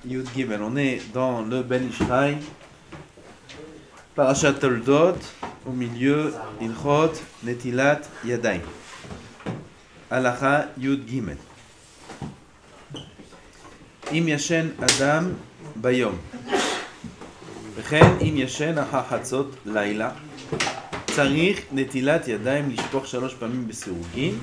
Yud Gimel, on est dans le Ben Ishraï, Parashat Toldot, au milieu, Ilchot, Netilat, Yadayim. Halacha Yud Gimel. Im yashen Adam bayom. וכן אם ישן אחר חצות לילה, צריך נטילת ידיים לשפוך 3 פעמים בסירוגין,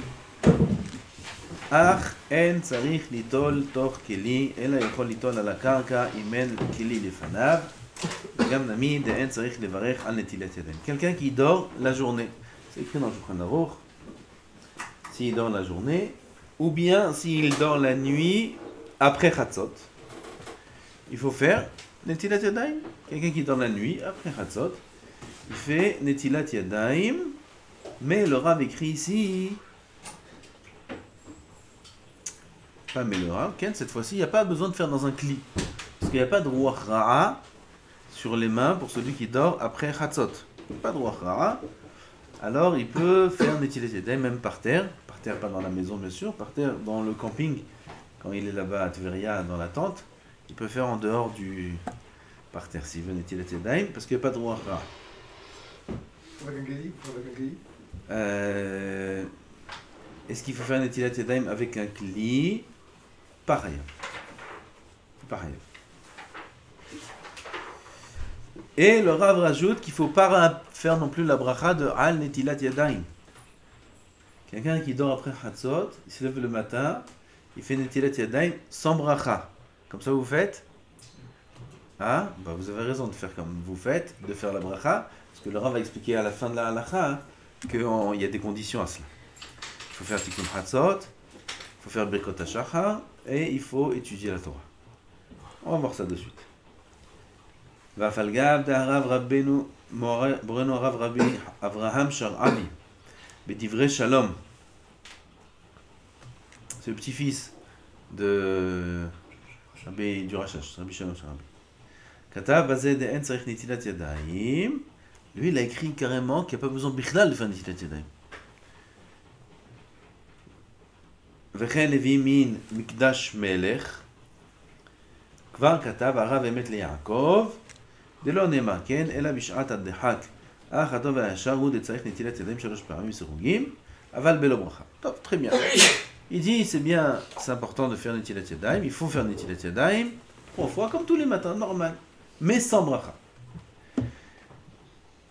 אך אין צריך ליטול תוך כלי, אלא יכול ליטול על הקרקע אם אין כלי לפניו, וגם תמיד אין צריך לברך על נטילת ידיים. Quelqu'un qui dort la journée, c'est écrit dans le Shulchan Aruch, s'il dort la journée, ou bien s'il dort la nuit après Chatzot, il faut faire Netilat Yadayim. Quelqu'un qui dort la nuit après Chatzot, il fait Netilat Yadayim, mais le Rav écrit ici, pas mais le Rav, cette fois-ci, il n'y a pas besoin de faire dans un cli, parce qu'il n'y a pas de Ruach Ra'a sur les mains pour celui qui dort après Chatzot. Pas de Ruach Ra'a, alors il peut faire Netilat Yadayim même par terre, pas dans la maison bien sûr, par terre dans le camping, quand il est là-bas à Tveria dans la tente, il peut faire en dehors du par terre s'il veut Netilat Yadayim, parce qu'il n'y a pas de Ruach Ra'a. Est-ce qu'il faut faire Netilat Yadayim avec un kli? Pareil. Et le Rav rajoute qu'il ne faut pas faire non plus la bracha de Al Netilat Yadayim. Quelqu'un qui dort après Chatzot, il se lève le matin, il fait Netilat Yadayim sans bracha. Comme ça vous faites? Ah, bah vous avez raison de faire comme vous faites, de faire la bracha, parce que le Rav va expliquer à la fin de la halacha qu'il y a des conditions à cela. Il faut faire Tikkun Chatzot, il faut faire Birkot HaShachar, et il faut étudier la Torah. On va voir ça de suite. Vafalgab de Harav Rabbeinu Moreno Harav Rabbi Avraham Shar'ami Bedivrei Shalom. C'est le petit-fils de Rabbi du Rashash, Rabbi Shalom Shar'ami. Katav Bazeh de En Tzarich Netilat Yadayim. Lui, il a écrit carrément qu'il n'y a pas besoin bichlal de faire Netilat Yadayim. וכן הביא מן מקדש מלך, כבר כתב הרב אמת ליעקב, דלא נאמר כן, אלא בשעת הדחק, אך הטוב והישר הוא דצריך נטילת ידיים 3 פעמים סירוגים, אבל בלא ברכה. טוב, très bien. Il dit, c'est bien, c'est important de faire Netilat Yadayim, il faut faire Netilat Yadayim 3 fois, comme tous les matins, normal, mais sans bracha.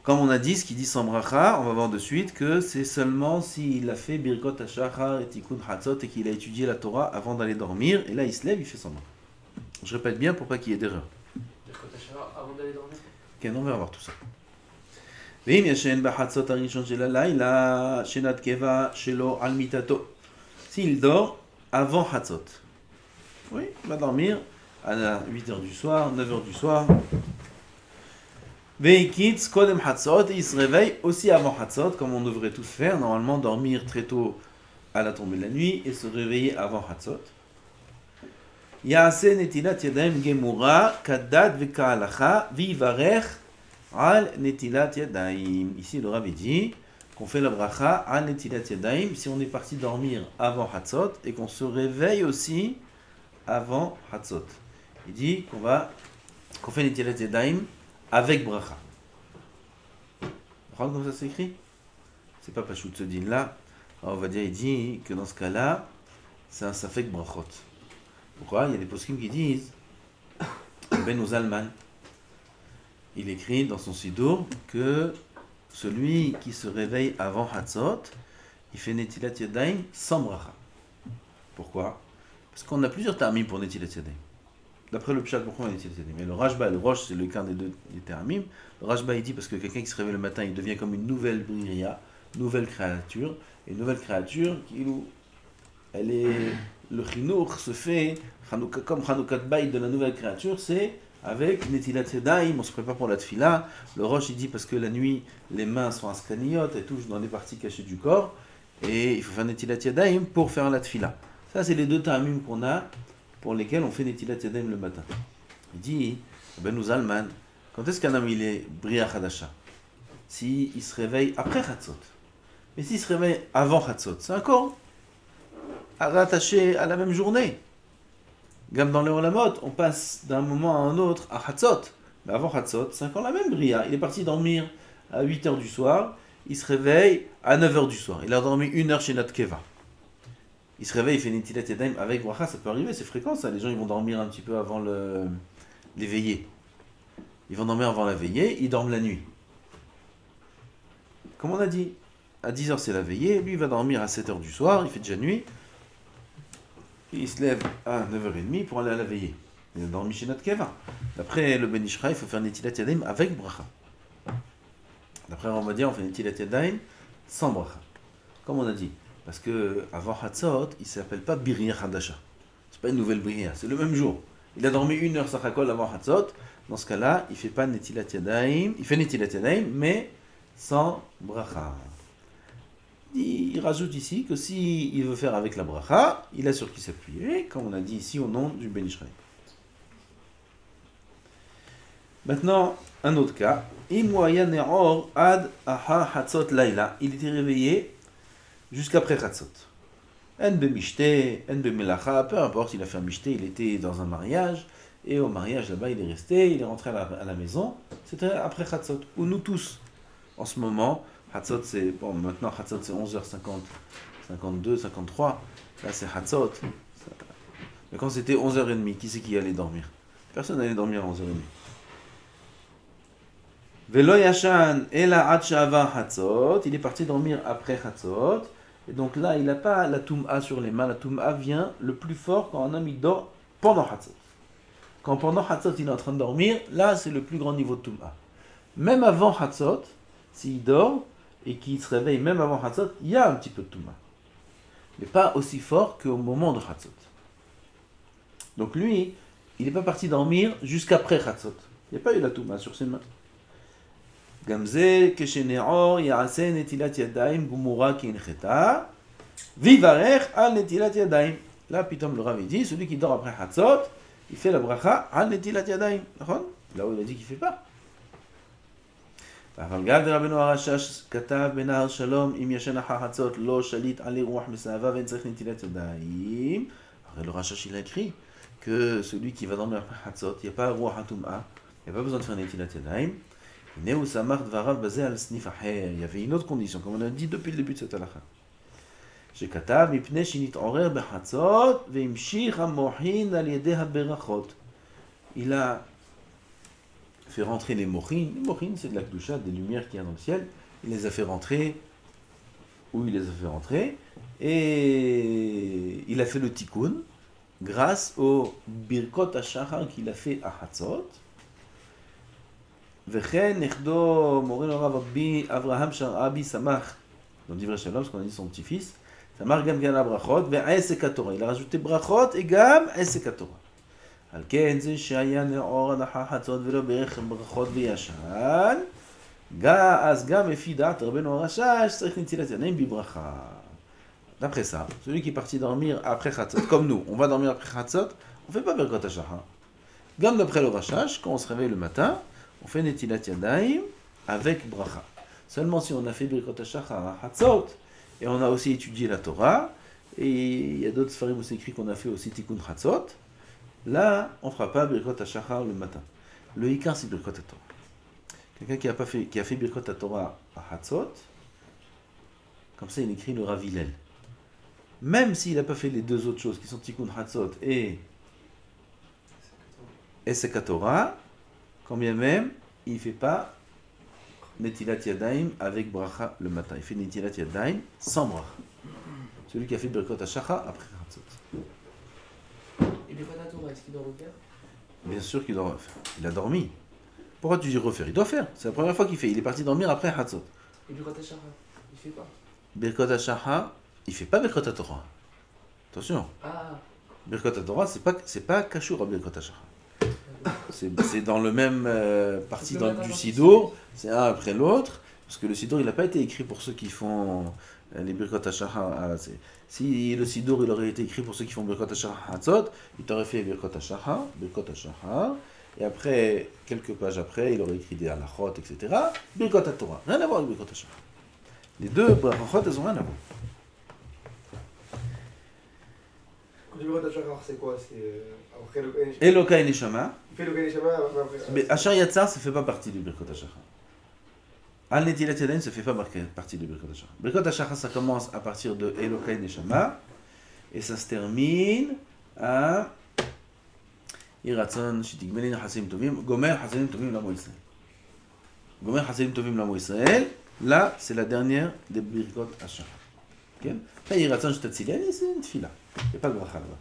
Comme on a dit, ce qui dit sans bracha, on va voir de suite que c'est seulement s'il a fait Birkot HaShachar et Tikkun Chatzot et qu'il a étudié la Torah avant d'aller dormir, et là il se lève, il fait sans bracha. Je répète bien pour pas qu'il y ait d'erreur. Birkot HaShachar avant d'aller dormir? Ok, on va voir tout ça. ואם ישן בחצות הראשון של הלילה, שנת קבע שלו על מיטתו. S'il dort avant Chatzot. Oui, il va dormir à 8h du soir, 9h du soir. Veikitz kodem Chatzot, et il se réveille aussi avant Chatzot, comme on devrait tous faire, normalement dormir très tôt à la tombée de la nuit et se réveiller avant Chatzot. Yaase netilat yadayim gemura kadat vekahalacha vivarech al netilat yadayim. Ici le Rav dit qu'on fait la bracha al netilat yadayim si on est parti dormir avant Chatzot et qu'on se réveille aussi avant Chatzot. Il dit qu'on fait netilat yadayim avec bracha. Vous comme ça c'est écrit? C'est pas Pachout ce din là. On va dire, il dit que dans ce cas-là, c'est un safek brachot. Pourquoi? Il y a des poskim qui disent Ben Uzalman. Il écrit dans son sidour que celui qui se réveille avant Hatzot, il fait Netilat Yadayim sans bracha. Pourquoi? Parce qu'on a plusieurs ta'amim pour Netilat Yadayim. D'après le Pshat, pourquoi on a Netilat Yadayim? Mais le Rashba et le Rosh, c'est le cas des deux ta'amim. Le Rashba, il dit parce que quelqu'un qui se réveille le matin, il devient comme une nouvelle bria, nouvelle créature. Et une nouvelle créature, elle est, le chinour se fait, comme Chanoukat Bayit de la nouvelle créature, c'est avec Netilat Yadayim, on se prépare pour la tfila. Le Rosh, il dit parce que la nuit, les mains sont askaniyot, elles touchent dans des parties cachées du corps, et il faut faire Netilat Yadayim pour faire la tfila. Ça, c'est les deux ta'amim qu'on a, pour lesquels on fait Netilat Yadayim le matin. Il dit, Ben Uzalman, quand est-ce qu'un homme il est Bria Chadasha? Si il se réveille après Chatzot. Mais s'il se réveille avant Chatzot, c'est encore rattaché à la même journée. Gam dans les Olamot, on passe d'un moment à un autre à Hatzot. Mais avant Hatzot, c'est encore la même bria. Il est parti dormir à 8h du soir, il se réveille à 9h du soir. Il a dormi 1 heure chez notre Keva. Il se réveille, il fait Netilat Yadayim avec bracha, ça peut arriver, c'est fréquent ça. Les gens ils vont dormir un petit peu avant les veillées. Ils vont dormir avant la veillée, ils dorment la nuit. Comme on a dit, à 10h c'est la veillée, lui il va dormir à 7h du soir, il fait déjà nuit. Il se lève à 9h30 pour aller à la veillée. Il a dormi chez notre Keva. D'après le Ben Ishra, il faut faire Netilat Yadayim avec bracha. D'après Ramadia, on fait Netilat Yadayim sans bracha. Comme on a dit. Parce que avant Hatzot, il ne s'appelle pas Biriyah Hadasha. C'est pas une nouvelle Biriyah, c'est le même jour. Il a dormi 1 heure Sachakol avant Hatzot. Dans ce cas-là, il ne fait pas Netilat Yadayim. Il fait Netilat Yadayim, mais sans bracha. Il rajoute ici que s'il veut faire avec la bracha, il a sur qui s'appuyer, comme on a dit ici au nom du Ben Ishraï. Maintenant, un autre cas. Il était réveillé jusqu'après Hatzot. En bemishté, en bemelacha, peu importe, il a fait un mishté, il était dans un mariage, et au mariage là-bas il est resté, il est rentré à la maison, c'était après Hatzot. Ou nous tous, en ce moment, Hatzot c'est, bon maintenant Hatzot c'est 11h50, 52, 53, là c'est Hatzot. Mais quand c'était 11h30, qui c'est qui allait dormir? Personne n'allait dormir à 11h30. Velo yashan ela ad sha'ava Hatzot, il est parti dormir après Hatzot, et donc là il n'a pas la Toum'a sur les mains, la Toum'a vient le plus fort quand un homme il dort pendant Hatzot. Quand pendant Hatzot il est en train de dormir, là c'est le plus grand niveau de Toum'a. Même avant Hatzot, s'il dort et qu'il se réveille même avant Hatzot, il y a un petit peu de Toum'a. Mais pas aussi fort qu'au moment de Hatzot. Donc lui, il n'est pas parti dormir jusqu'après Hatzot. Il n'y a pas eu la Toum'a sur ses mains. Gamze, Kesheneor, Ya'ase, Netilat Yadayim, Gumura, Kincheta, Vivarech, Al Netilat Yadayim. Là, Pitom le Rav dit, celui qui dort après Hatzot, il fait la bracha, Al Netilat Yadayim. Là où il a dit qu'il ne fait pas. אבל גד רבנו הרשש כתב בנהר שלום אם ישן אחר חצות לא שליט עלי רוח מסעבה ואין צריך נטילת ידיים. הרי le רשש il a écrit que celui qui va dormir après Hatzot, il n'y a pas roi hatum'a, il n'y a pas besoin de faire netilat yadayim. Il y avait une autre condition, comme on a dit depuis le début de cette halakha. שכתב מפני שנתעורר בחצות והמשיך המוחין על ידי הברachot. Il a fait rentrer les mochines. Les mochines, c'est de la kedusha, des lumières qu'il y a dans le ciel. Il les a fait rentrer, où il les a fait rentrer, et il a fait le tikkun grâce au birkot hashachar qu'il a fait à Hatzot. Vechen nechdo morin Rav Rabbi Avraham Sharabi Samach, dans Divrei Shalom, ce qu'on a dit son petit-fils, Samach gam gana brachot ve'esek haTorah. Il a rajouté brachot et gam esek haTorah. על כן זה שהיה נאור הנחר חצות ולא ברך ברכות וישן, אז גם לפי דעת רבנו הרשש צריך נטילת ידיים בברכה. D'après ça, celui qui est parti dormir après Hatzot, comme nous, on va dormir après Hatzot, on ne fait pas Birkot HaShachar. Gam d'après le Rashash, quand on se réveille le matin, on fait Netilat Yadayim avec bracha. Seulement si on a fait Birkot HaShachar à Hatzot, et on a aussi étudié la Torah, et il y a d'autres sfarim où c'est écrit qu'on a fait aussi Tikkun Hatzot, là, on ne fera pas Birkot HaShachar le matin. Le Ikar, c'est Birkot HaTorah. Quelqu'un qui a fait Birkot HaTorah à Hatzot, comme ça il écrit le Rav Hillel. Même s'il n'a pas fait les deux autres choses qui sont Tikkun Hatzot et Esek HaTorah, quand bien même, il ne fait pas Netilat Yadayim avec bracha le matin. Il fait Netilat Yadayim sans bracha. Celui qui a fait Birkot HaShachar après Hatzot. Et Birkot HaTorah, est-ce qu'il doit refaire? Bien sûr qu'il doit refaire. Il a dormi. Pourquoi tu dis refaire? Il doit faire. C'est la première fois qu'il fait. Il est parti dormir après Hatzot. Et Birkot HaShachar, il fait pas? Birkot HaShachar, il ne fait pas Birkot HaTorah. Attention. Ah. Birkot HaTorah, c'est pas Kashur à Birkot HaShachar. C'est dans le même partie du Sidour, c'est un après l'autre, parce que le Sidour il n'a pas été écrit pour ceux qui font les Birkot HaShachar. Si le Sidour il aurait été écrit pour ceux qui font Birkot HaShachar Hatzot, il t'aurait fait Birkot HaShachar, et après, quelques pages après, il aurait écrit des halachot, etc. Birkot HaTorah, rien à voir avec Birkot HaShachar. Les deux brachot, elles n'ont rien à voir. du Birkot HaShachar, c'est quoi? C'est après le Kohen Eloka et Neshama. Il fait le Kohen Neshama après. Mais Achar Yatzar, ça ne fait pas partie du Birkot HaShachar. Al Netilat Yadayim, ça ne fait pas partie du Birkot HaShachar. Birkot HaShachar, ça commence à partir de Eloka et Neshama. Et ça se termine à Iratzon, Shitigmelin, Hasim Tovim, Gomer, Hasim Tovim, Lamo Israël. Gomer, Hasim Tovim, Lamo Israël. Là, c'est la dernière des Birkot HaShachar. Okay? Après, Iratzon, Shtatziliani, c'est une tefila. Il n'y a pas de bracha là-bas.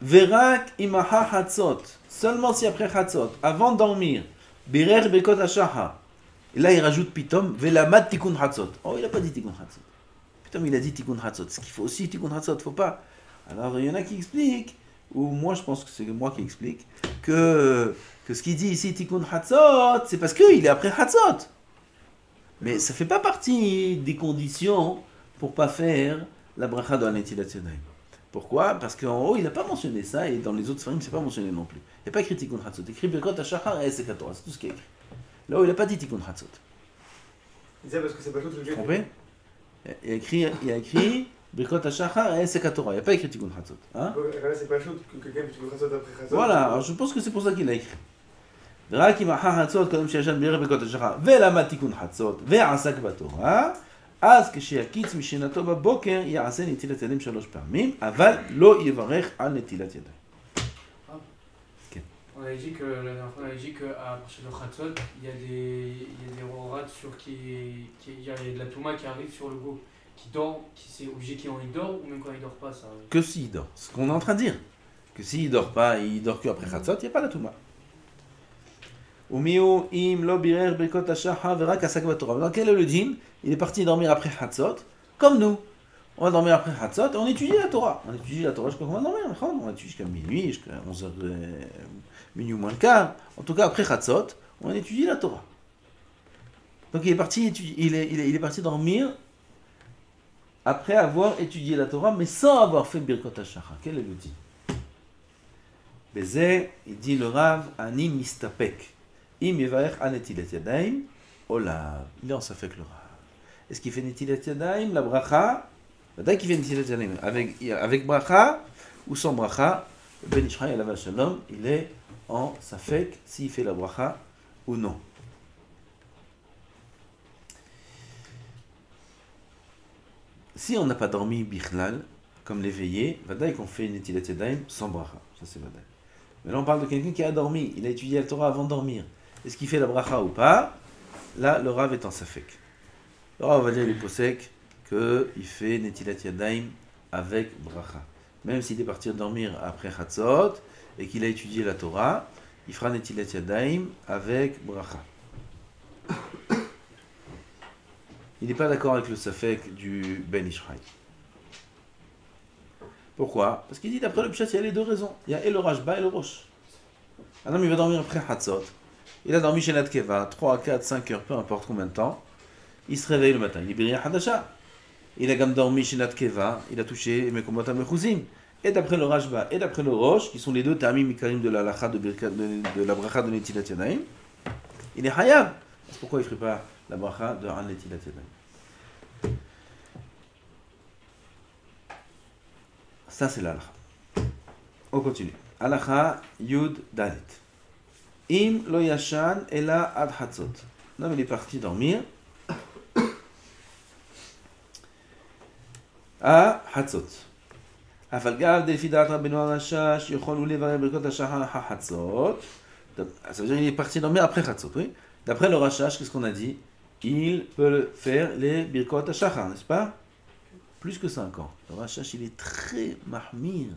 Verak imaha hatzot. Seulement si après hatzot, avant de dormir, birer bekot hashaha. Et là il rajoute pitom, velamad tikun hatzot. Oh, il n'a pas dit tikun hatzot. Pitom il a dit tikun hatzot. Ce qu'il faut aussi tikun hatzot, faut pas. Alors il y en a qui expliquent, ou moi je pense que c'est moi qui explique, que ce qu'il dit ici tikun hatzot, c'est parce qu'il est après hatzot. Mais ça fait pas partie des conditions pour pas faire la bracha de Netilat Yadayim. Pourquoi? Parce qu'en haut, il n'a pas mentionné ça, et dans les autres sfarim, c'est pas mentionné non plus. Il n'y a pas écrit Tikkun Hatzot. Il écrit Birkot HaShachar et Esek HaTorah, c'est tout ce qui est écrit. Là où il n'a pas dit Tikkun Hatzot. Il disait parce que c'est pas tout le Vous comprenez? Il a écrit Birkot HaShachar et Esek HaTorah. Il n'y a pas écrit Tikkun Hatzot. Hein? Là, c'est pas chaud que quelqu'un puisse Tikkun Hatzot après Hatzot. Voilà, alors je pense que c'est pour ça qu'il a écrit. Rak imaha hatzot kodem she'yashan birer Birkot HaShachar ve'lamad Tikkun Hatzot ve'asak b'Torah. אז כשיקיץ משנתו בבוקר יעשה נטילת ידיים 3 פעמים, אבל לא יברך על נטילת ידיים. On avait dit que la dernière fois, on avait dit qu'à partir de Khatzot, il y a des rorats sur il y a de la touma qui arrive sur le go, qui dort, qui c'est obligé qu'il dort ou même quand il dort pas ça. Que s'il dort, ce qu'on est en train de dire. Que s'il dort pas, il dort que après Khatzot, il n'y a pas la touma. Umiu im lo birer Birkot HaShachar verak asak b'Torah. Dans quel est le din? Il est parti dormir après Hatzot, comme nous. On va dormir après Hatzot et on étudie la Torah. On étudie la Torah jusqu'à quand on va dormir. On va étudier jusqu'à minuit, jusqu'à 11h, minuit moins le quart. En tout cas, après Hatzot, on étudie la Torah. Donc il est parti étudier, il est parti dormir après avoir étudié la Torah, mais sans avoir fait Birkot HaShachar. Quel est le din? Bezeh, il dit le Rav, Ani mistapek. Im yevarech an netilat yadayim, olav. Il est en safek le Rav. Est-ce qu'il fait netilat yadayim, la bracha? Dès qu'il fait netilat yadayim avec bracha ou sans bracha, Ben Ishraï alav shalom, il est en safek s'il fait la bracha ou non. Si on n'a pas dormi bichlal, comme l'éveillé, vadaï qu'on fait netilat yadayim sans bracha. Ça c'est vadaï. Mais là on parle de quelqu'un qui a dormi, il a étudié la Torah avant de dormir. Est-ce qu'il fait la bracha ou pas? Là, le Rav est en safek. Le Rav va dire les posek qu'il fait netilat yadayim avec bracha. Même s'il est parti dormir après Hatzot et qu'il a étudié la Torah, il fera netilat yadayim avec bracha. Il n'est pas d'accord avec le safek du Ben Ishraï. Pourquoi? Parce qu'il dit d'après le Pshat, il y a les deux raisons. Il y a et le Rashba et le Rosh. Un homme il va dormir après Hatzot. Il a dormi chez Natkeva 3, 4, 5 heures, peu importe combien de temps. Il se réveille le matin. Il est Birya Hadasha. Il a quand même dormi chez Natkeva. Il a touché Mekomot HaMechuzim. Et d'après le Rashba et d'après le Rosh, qui sont les deux Ta'amim Mikarim de la Lacha de la bracha de Netilat Yadayim, il est Hayab. C'est pourquoi il ne ferait pas la bracha de An Netilat Yadayim. Ça, c'est l'Alacha. On continue. Alacha Yud Dalet. Im lo yashan ela ad hatzot. Non, mais il est parti dormir à Hatzot. Afal gav de fidat Rabbeinu Arashash yocholu levarer Birkot HaShachar ha Hatzot. Ça veut dire qu'il est parti dormir après Hatzot, oui. D'après le Rashash, qu'est-ce qu'on a dit? Il peut faire les Birkot HaShachar, n'est-ce pas? Plus que 5 ans. Le Rashash, il est très mahmir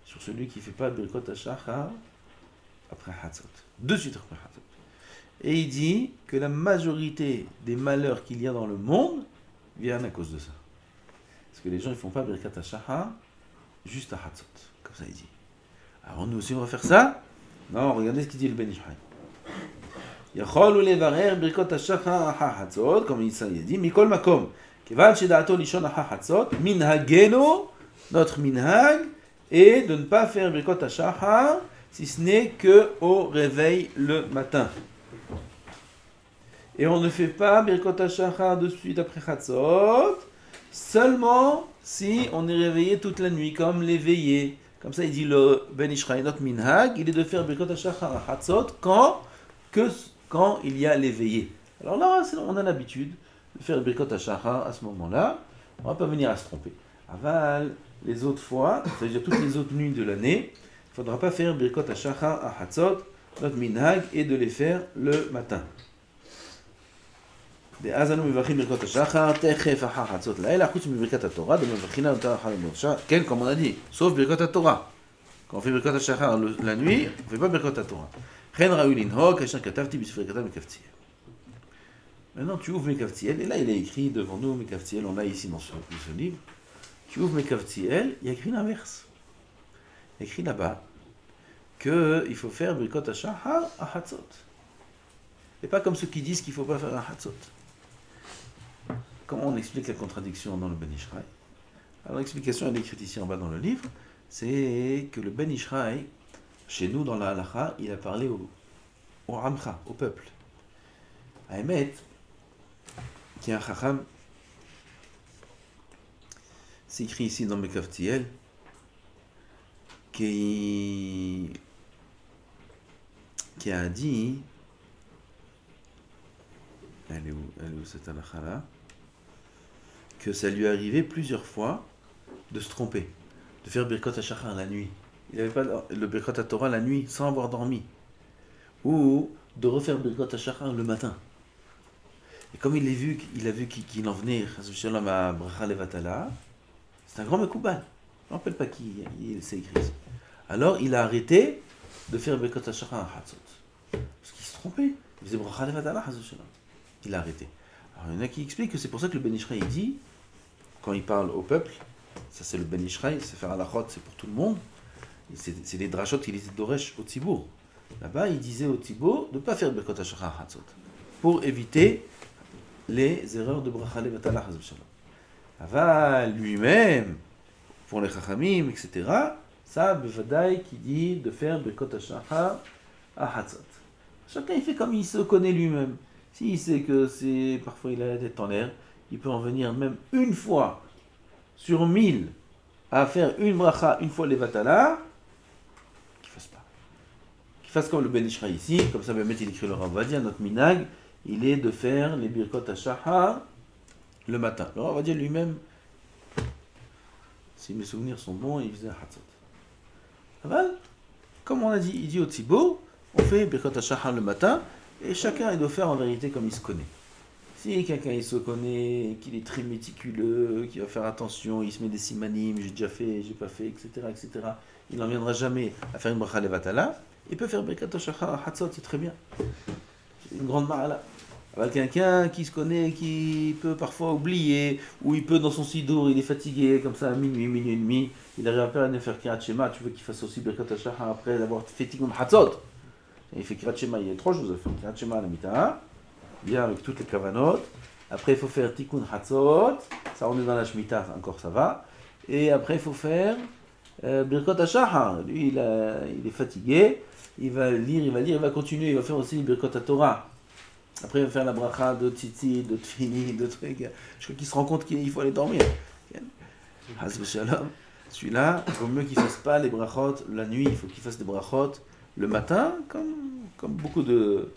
sur celui qui ne fait pas Birkot HaShachar après Hatzot. De suite après Hatzot. Et il dit que la majorité des malheurs qu'il y a dans le monde viennent à cause de ça. Parce que les gens ne font pas Birkat HaShachar juste à Hatzot. Comme ça il dit. Alors nous aussi on va faire ça? Non, regardez ce qu'il dit le Ben Ishraï. Yachol levarer Birkat HaShachar à Hatzot, comme il dit, Mikol Makom. Kevan Sheda'ato Lishon à Hatzot, Minhageno, notre minhag, et de ne pas faire Birkat HaShachar si ce n'est qu'au réveil le matin. Et on ne fait pas Birkot HaShachar de suite après Chatzot, seulement si on est réveillé toute la nuit, comme l'éveillé. Comme ça, il dit le Ben Ishraï, notre minhag, il est de faire Birkot HaShachar à Chatzot quand il y a l'éveillé. Alors là, on a l'habitude de faire Birkot HaShachar à ce moment-là. On ne va pas venir à se tromper. Aval, les autres fois, c'est-à-dire toutes les autres nuits de l'année, il ne faudra pas faire Birkot HaShachar à Chatzot. Notre minhag est de les faire le matin. ואז אנו מברכים ברכות השחר, תכף אחר חצות לילה, חוץ מברכת התורה, דמברכינה אותה אחר המרשה, כן, comme on a dit, sauf ברכות התורה. Quand on fait ברכות השחר la nuit, on ne fait pas ברכות התורה. כן ראוי לנהוג, כאשר כתבתי בספרי כתב מקבציאל. Maintenant, tu ouvres Mekavtiel, et là il est écrit devant nous, Mekavtiel, on l'a ici dans ce livre. Tu ouvres Mekavtiel, il y a écrit l'inverse. Il y a écrit là-bas qu'il faut faire Birkot HaShachar à Hatzot. Et pas comme ceux qui disent qu'il ne faut pas faire à Hatzot. Comment on explique la contradiction dans le Ben Ishraï? Alors l'explication elle est écrite ici en bas dans le livre, c'est que le Ben Ishraï, chez nous dans la Halacha, il a parlé au Amcha, au peuple. À Emet, qui est un Chacham, c'est écrit ici dans Mekavtiel, qui a dit, elle est où cette Halacha-là? Que ça lui est arrivé plusieurs fois de se tromper, de faire Birkot HaShachar la nuit. Il n'avait pas le Birkot HaTorah la nuit sans avoir dormi. Ou de refaire Birkot HaShachar le matin. Et comme il a vu qu'il en venait à Bracha Levatala, c'est un grand Mekoubal. Je ne me rappelle pas qui c'est écrit ici. Alors il a arrêté de faire Birkot HaShachar à Hatzot. Parce qu'il se trompait. Il faisait Bracha Levatala, il a arrêté. Alors il y en a qui expliquent que c'est pour ça que le Ben Ishraï dit, quand il parle au peuple, ça c'est le Ben Ishraï, c'est faire halachot, c'est pour tout le monde, c'est les drachot qu'il était d'Oresh au Tzibour. Là-bas, il disait au Tzibour de ne pas faire Birkot HaShachar Hatzot, pour éviter les erreurs de Bracha Levatala Hazushalom. Aval lui-même, pour les Chachamim, etc., ça, Bevadaï, qui dit de faire Birkot HaShachar à Hatzot. Chacun il fait comme il se connaît lui-même. S'il sait que parfois il a la tête en l'air, il peut en venir même une fois sur 1000 à faire une bracha, une fois les vatala, qu'il fasse pas. Qu'il fasse comme le Ben Ishraï ici, comme ça, il écrit le Rav Vadia, notre minag, il est de faire les Birkot HaShachar le matin. Le Rav Vadia lui-même, si mes souvenirs sont bons, il faisait un Hatzot. Comme on a dit, il dit au Tzibour, on fait Birkot HaShachar le matin, et chacun il doit faire en vérité comme il se connaît. Si quelqu'un il se connaît, qu'il est très méticuleux, qu'il va faire attention, il se met des simanim, j'ai déjà fait, j'ai pas fait, etc., il n'en viendra jamais à faire une bracha levatala, il peut faire Birkat HaShachar à Hatzot, c'est très bien. C'est une grande ma'ala. Avec quelqu'un qui se connaît, qui peut parfois oublier, ou il peut dans son sidour, il est fatigué, comme ça à minuit et demi, il arrive à peine à faire Kirat Shema, tu veux qu'il fasse aussi Birkat HaShachar après avoir fait Tikkun Hatzot. Et il fait Kirat Shema, il y a 3 choses à faire. Kirat Shema à la mita, bien avec toutes les kavanot. Après, il faut faire Tikkun Hatzot, ça on est dans la Shemitah, encore ça va. Et après, il faut faire Birkot HaShachar. Lui, il est fatigué, il va lire, il va continuer, il va faire aussi Birkot HaTorah. Après, il va faire la bracha de Tzitzi, de Tfini, de trucs. Je crois qu'il se rend compte qu'il faut aller dormir. Haz v'shalom. Celui-là, il vaut mieux qu'il ne fasse pas les brachot la nuit, il faut qu'il fasse des brachot le matin, comme beaucoup de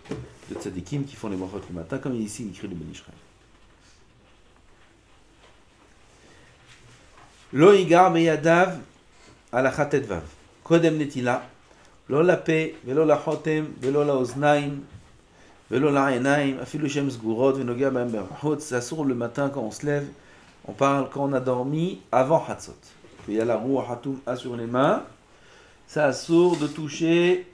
tzadikim qui font les brachot le matin, comme ici il écrit le Ben Ishraï. Lo yigar beyadav alachat tetvav. Kodem netila. לא לפה ולא לחותם ולא לאוזניים ולא לעיניים, אפילו שהן סגורות ונוגע בהן בחוץ. C'est assourd le matin quand on se lève, on parle quand on a dormi avant Hatzot. Il y a la roue hatoum sur les mains, c'est assourd de toucher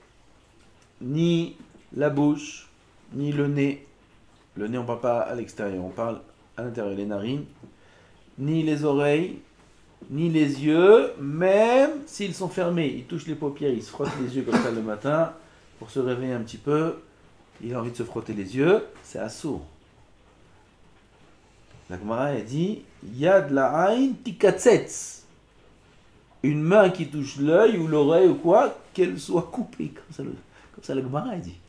ni la bouche, ni le nez. Le nez on ne parle pas à l'extérieur, on parle à l'intérieur, les narines, ni les oreilles, ni les yeux, même s'ils sont fermés. Il touche les paupières, il se frotte les yeux comme ça le matin, pour se réveiller un petit peu, il a envie de se frotter les yeux, c'est assourd. La Gemara a dit, Yad la'ain tikatsetz. Une main qui touche l'œil ou l'oreille ou quoi, qu'elle soit coupée, comme ça la Gemara a dit.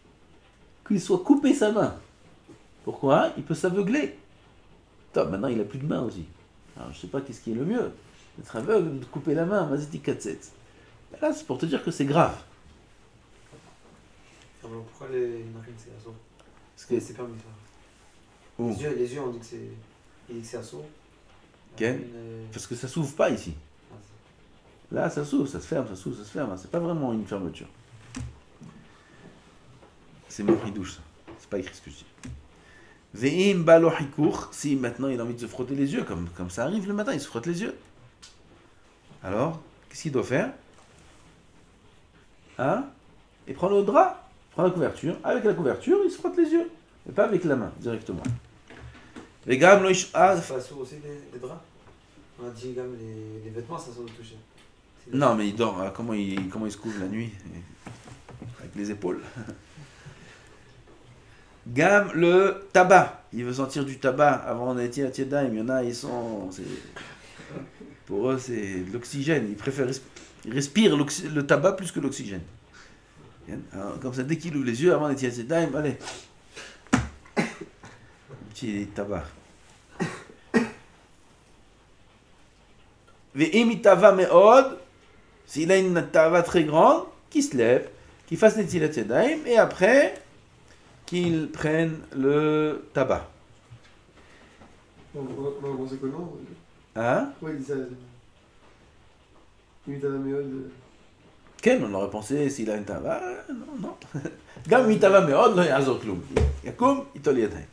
qu'il soit coupé sa main. Pourquoi? Il peut s'aveugler. Attends, maintenant il n'a plus de main aussi. Alors je ne sais pas qu'est-ce qui est le mieux. D'être aveugle ou de couper la main, vas-y, t'es là, c'est pour te dire que c'est grave. Alors pourquoi les narines c'est assaut? Parce que C'est permis ça. Où? Les yeux on dit que c'est assaut. Ken? Parce que ça s'ouvre pas ici. Là, ça s'ouvre, ça se ferme, ça s'ouvre, ça se ferme. C'est pas vraiment une fermeture. C'est mon ridouche, ça. C'est pas écrit ce que je dis. Ve'im balo hikour, si maintenant il a envie de se frotter les yeux, comme ça arrive le matin, il se frotte les yeux. Alors, qu'est-ce qu'il doit faire? Hein? Il prend le drap, prend la couverture. Avec la couverture, il se frotte les yeux. Mais pas avec la main, directement. Les gars, C'est pas assaut aussi les draps? On a dit gamme les vêtements ça s'en toucher. non, mais il dort. Comment il se couvre la nuit? Avec les épaules. Gamme le tabac. Il veut sentir du tabac avant d'être à Tieda. Il y en a, ils sont. Pour eux, c'est de l'oxygène. Ils préfèrent ils respirent le tabac plus que l'oxygène. Alors, comme ça, dès qu'il ouvre les yeux avant d'être à Tieda, allez. Petit tabac. Ve'imitava me'od. S'il a une tava très grande, qu'il se lève, qu'il fasse Netilat Yadayim, et après, qu'il prenne le tabac. On pensait que non. Hein? Ouais, il dit ça. Imita la méode. Quel on aurait pensé s'il a une tava? Non. Gam mitava me'od, lo ya'azor klum. Yakum, itol yadayim.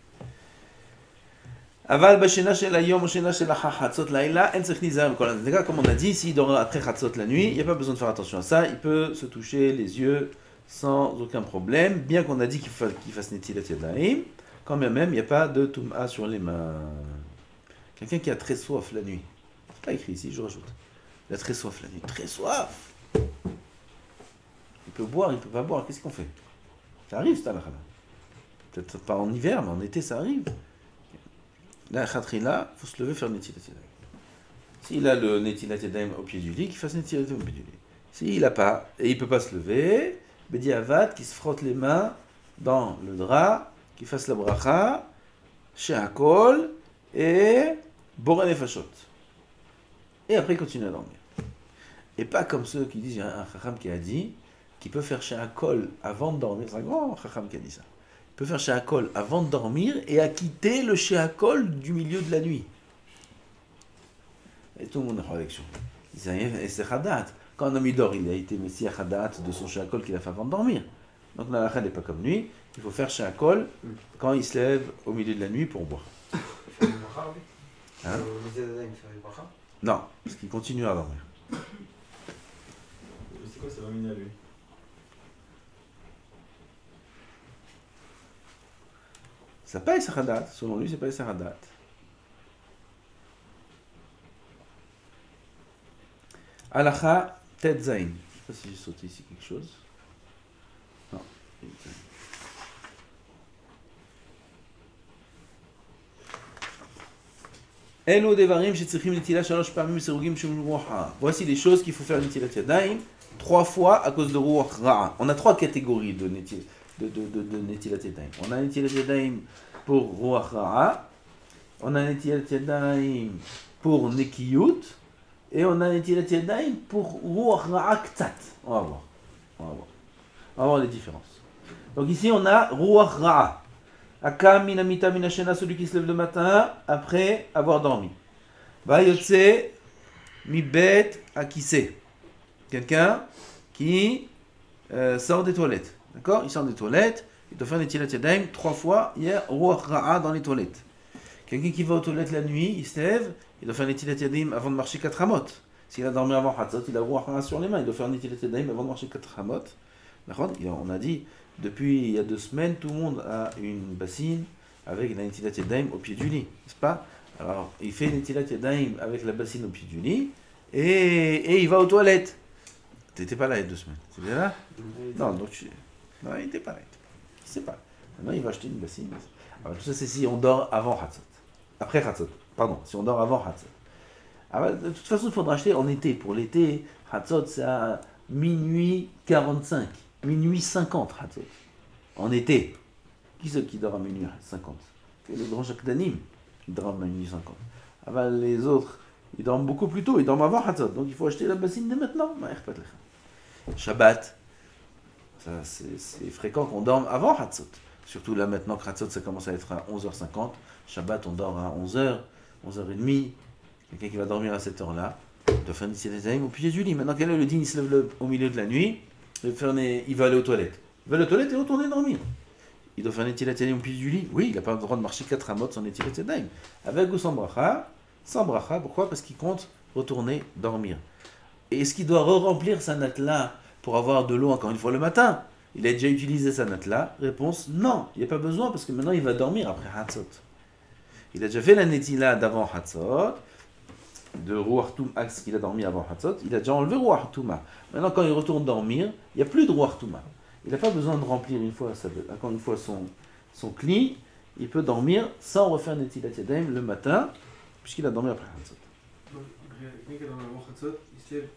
Aval b'shena shel hayom, b'shena shel hachatzot laïla, en tzech nizar b'kol hadega. Comme on a dit, s'il dort après chatzot la nuit, il n'y a pas besoin de faire attention à ça. Il peut se toucher les yeux sans aucun problème, bien qu'on a dit qu'il fasse netilat yadayim. Quand même, il n'y a pas de tum'a sur les mains. Quelqu'un qui a très soif la nuit. C'est pas écrit ici, je rajoute. Il a très soif la nuit. Très soif. Il peut boire, il peut pas boire. Qu'est-ce qu'on fait? Ça arrive, c'est halakha. Peut-être pas en hiver, mais en été, ça arrive. Là, khatrila, il faut se lever faire netilat yadayim. S'il a le netilat yadayim au pied du lit, qu'il fasse netilat yadayim au pied du lit. S'il n'a pas, et il peut pas se lever, Bedi Avad, qui se frotte les mains dans le drap, qui fasse la bracha, She'akol, et Boré Nefashot. Et après, il continue à dormir. Et pas comme ceux qui disent, il y a un chacham qui a dit, qu'il peut faire She'akol avant de dormir. C'est un grand chacham qui a dit ça. Il peut faire She'akol avant de dormir et acquitter le She'akol du milieu de la nuit. Et tout le monde est en élection. Et c'est Hadat. Quand un homme il dort, il a été messie à Hadat de son She'akol qu'il a fait avant de dormir. Donc la halakha n'est pas comme lui. Il faut faire She'akol quand il se lève au milieu de la nuit pour boire. Faire une bracha, oui. Hein? Le Netilat Yadayim, faire une bracha. Non, parce qu'il continue à dormir. C'est quoi ça va mener à lui? Ça paye sa Hadat. Selon lui, c'est pas sa Hadat. Halakha Tet Zain. Je ne sais pas si j'ai sauté ici quelque chose. Non. Elo devarim shetzrichim netilat shalosh pamim serugim shum ruach ra'a. Voici les choses qu'il faut faire netilat yadayim 3 fois à cause de ruach ra'a. On a 3 catégories de netilat yadayim. On a netilat yadayim pour ruach ra'a. On a netilat yadayim pour nekiyut. Et on a netilat yadayim pour ruach ra'a ktat. On va voir. On va voir les différences. Donc ici on a ruach ra'a. Akam minamita minashena, celui qui se lève le matin après avoir dormi. Va yotse mibet akise. Quelqu'un qui sort des toilettes. D'accord? Il sort des toilettes, il doit faire netilat yadayim 3 fois. Il y a ruach ra'a dans les toilettes. Quelqu'un qui va aux toilettes la nuit, il se lève, il doit faire netilat yadayim avant de marcher 4 amot. S'il a dormi avant Hatzot, il a ruach ra'a sur les mains, il doit faire netilat yadayim avant de marcher 4 amot. D'accord? On a dit. Depuis il y a 2 semaines, tout le monde a une bassine avec la netilat yadayim au pied du lit, n'est-ce pas? Alors, il fait netilat yadayim avec la bassine au pied du lit et il va aux toilettes. Tu n'étais pas là il y a 2 semaines, c'est bien là? Non, donc non, il n'était pas là. Il ne sait pas. Maintenant, il va acheter une bassine. Alors, tout ça, c'est si on dort avant Hatzot. Après Hatzot, pardon, si on dort avant Hatzot. Alors, de toute façon, il faudra acheter en été. Pour l'été, Hatzot, c'est à minuit 45. Minuit 50, Hatzot. En été. Qui c'est qui dort à minuit 50? Les grands Shakdanim, ils dorment à minuit 50. Ah les autres, ils dorment beaucoup plus tôt, ils dorment avant Hatzot. Donc il faut acheter la bassine dès maintenant. Shabbat, ça c'est fréquent qu'on dorme avant Hatzot. Surtout là maintenant que Hatzot ça commence à être à 11h50. Shabbat on dort à 11h, 11h30. Quelqu'un qui va dormir à cette heure-là, il doit faire une Netilat au pied du lit. Maintenant quel est le din? Il se lève au milieu de la nuit, il va aller aux toilettes. Il va aller aux toilettes et retourner dormir. Il doit faire un Netilat au pied du lit. Oui, il n'a pas le droit de marcher 4 amot sans Netilat Yadayim. Avec ou sans bracha. Sans bracha, pourquoi? Parce qu'il compte retourner dormir. Et est-ce qu'il doit re-remplir sa natte-là pour avoir de l'eau encore une fois le matin? Il a déjà utilisé sa natte-là. Réponse, non, il n'y a pas besoin parce que maintenant il va dormir après Hatzot. Il a déjà fait la Netila d'avant Hatzot, de Ruach Touma, ce qu'il a dormi avant Hatzot, il a déjà enlevé Ruach Touma. Maintenant quand il retourne dormir, il n'y a plus de Ruach Touma. Il n'a pas besoin de remplir encore une fois son cli, il peut dormir sans refaire Netilat Yadayim le matin, puisqu'il a dormi après Hatzot. Donc, quelqu'un qui a dormi avant Hatzot, il se lève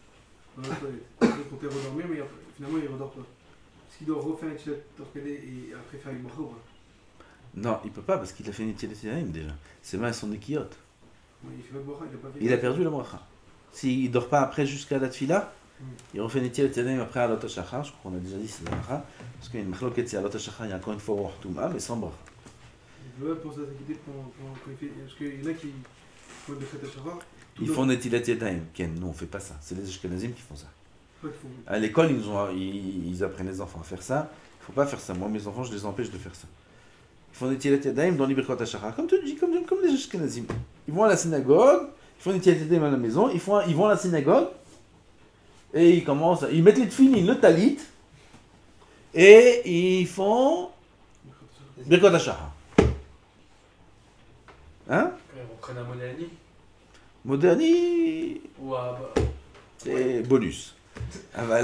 dans la toilette. Il comptait redormir, mais finalement il ne redort pas. Est-ce qu'il doit refaire un Netilat Torquedé et après faire une bracha ou pas? Non, il ne peut pas, parce qu'il a fait Netilat Yadayim déjà. Ses mains sont des quillottes. Il fait pas de bracha, il n'a pas fait. Il a perdu la bracha. S'il ne dort pas après jusqu'à la tefila, il refait Netilat Yadayim après Alot HaShachar, je crois qu'on a déjà dit c'est la bracha, parce qu'il y a une machloket, c'est Alot HaShachar, il y a encore une fois Ruach Touma, mais sans bracha. Il doit penser à s'inquiéter quand il fait. Parce qu'il y en a qui font des fêtes à Shachar. Ils font Netilat Yadayim. Ken, nous on ne fait pas ça. C'est les Ashkenazim qui font ça. Pas qu'ils font. À l'école, ils apprennent les enfants à faire ça. Il ne faut pas faire ça. Moi, mes enfants, je les empêche de faire ça. Ils font Netilat Yadayim dans l'Iberkot HaShachar. Comme tu dis, comme les Ashkenazim. Ils vont à la synagogue, ils font Netilat Yadayim à la maison, ils vont à la synagogue, et ils mettent les tefilin, le talit, et ils font Birkot HaShachar. Hein? Ils reprennent un Modéani. Moderni, Ou à. c'est bonus. Al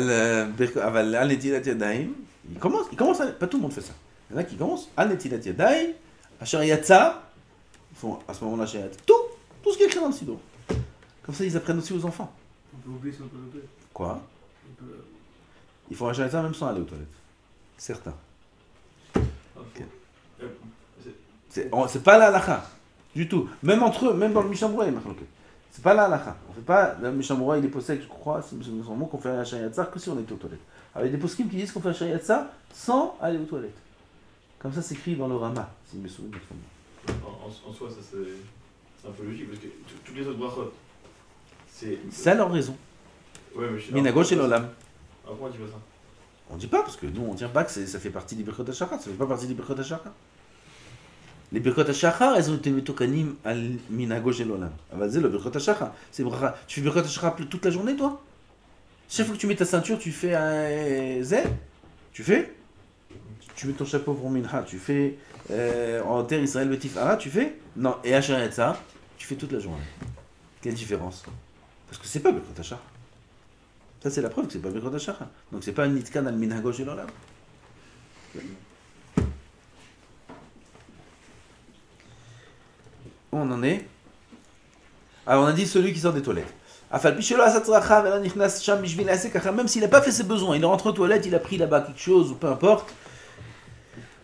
Netilat Yadayim, il commence pas tout le monde fait ça. Il y en a qui commencent Al Netilat Yadayim, Asher Yatsa, ils font à ce moment-là Asher Yatsa, tout ce qui est écrit dans le sidon. Comme ça, ils apprennent aussi aux enfants. On peut oublier si on peut le faire. Quoi? On peut. Ils font Asher Yatsa même sans aller aux toilettes. Certains. C'est pas la halakha, du tout. Même entre eux, même dans le Mishnah-Brura, il y a marqué. C'est pas la halakha. On fait pas, le Mishnah-Brura, il est possède, je crois, si je me souviens, qu'on fait un Shayatsa que si on est aux toilettes. Alors il y a des poskim qui disent qu'on fait un Shayatsa sans aller aux toilettes. Comme ça, c'est écrit dans le Rama, si je me souviens bien. En soi, ça c'est un peu logique, parce que toutes les autres brachot, c'est. C'est leur raison. Ouais, mais je suis. Minagosh et l'olam. Alors pourquoi tu vois ça? On dit pas, parce que nous, on tient pas que ça fait partie des Birkot HaShachar, ça fait pas partie des Birkot HaShachar. Les Birkot HaShachar, elles ont été metokanim al minagosh et l'olam. Vas-y, le Birkot HaShachar. Tu fais Birkot HaShachar toute la journée, toi? Chaque fois que tu mets ta ceinture, tu fais un Z? Tu fais? Tu mets ton chapeau pour Mincha, tu fais en terre Israël Betifara, tu fais? Non, et Asher Yatsa, tu fais toute la journée. Quelle différence? Parce que c'est pas Birkot HaShachar. Ça, c'est la preuve que c'est pas Birkot HaShachar. Donc, c'est pas un nitkan al minagosh et l'olam. Où on en est? Alors, on a dit celui qui sort des toilettes. Même s'il n'a pas fait ses besoins, il est rentré aux toilettes, il a pris là-bas quelque chose, ou peu importe.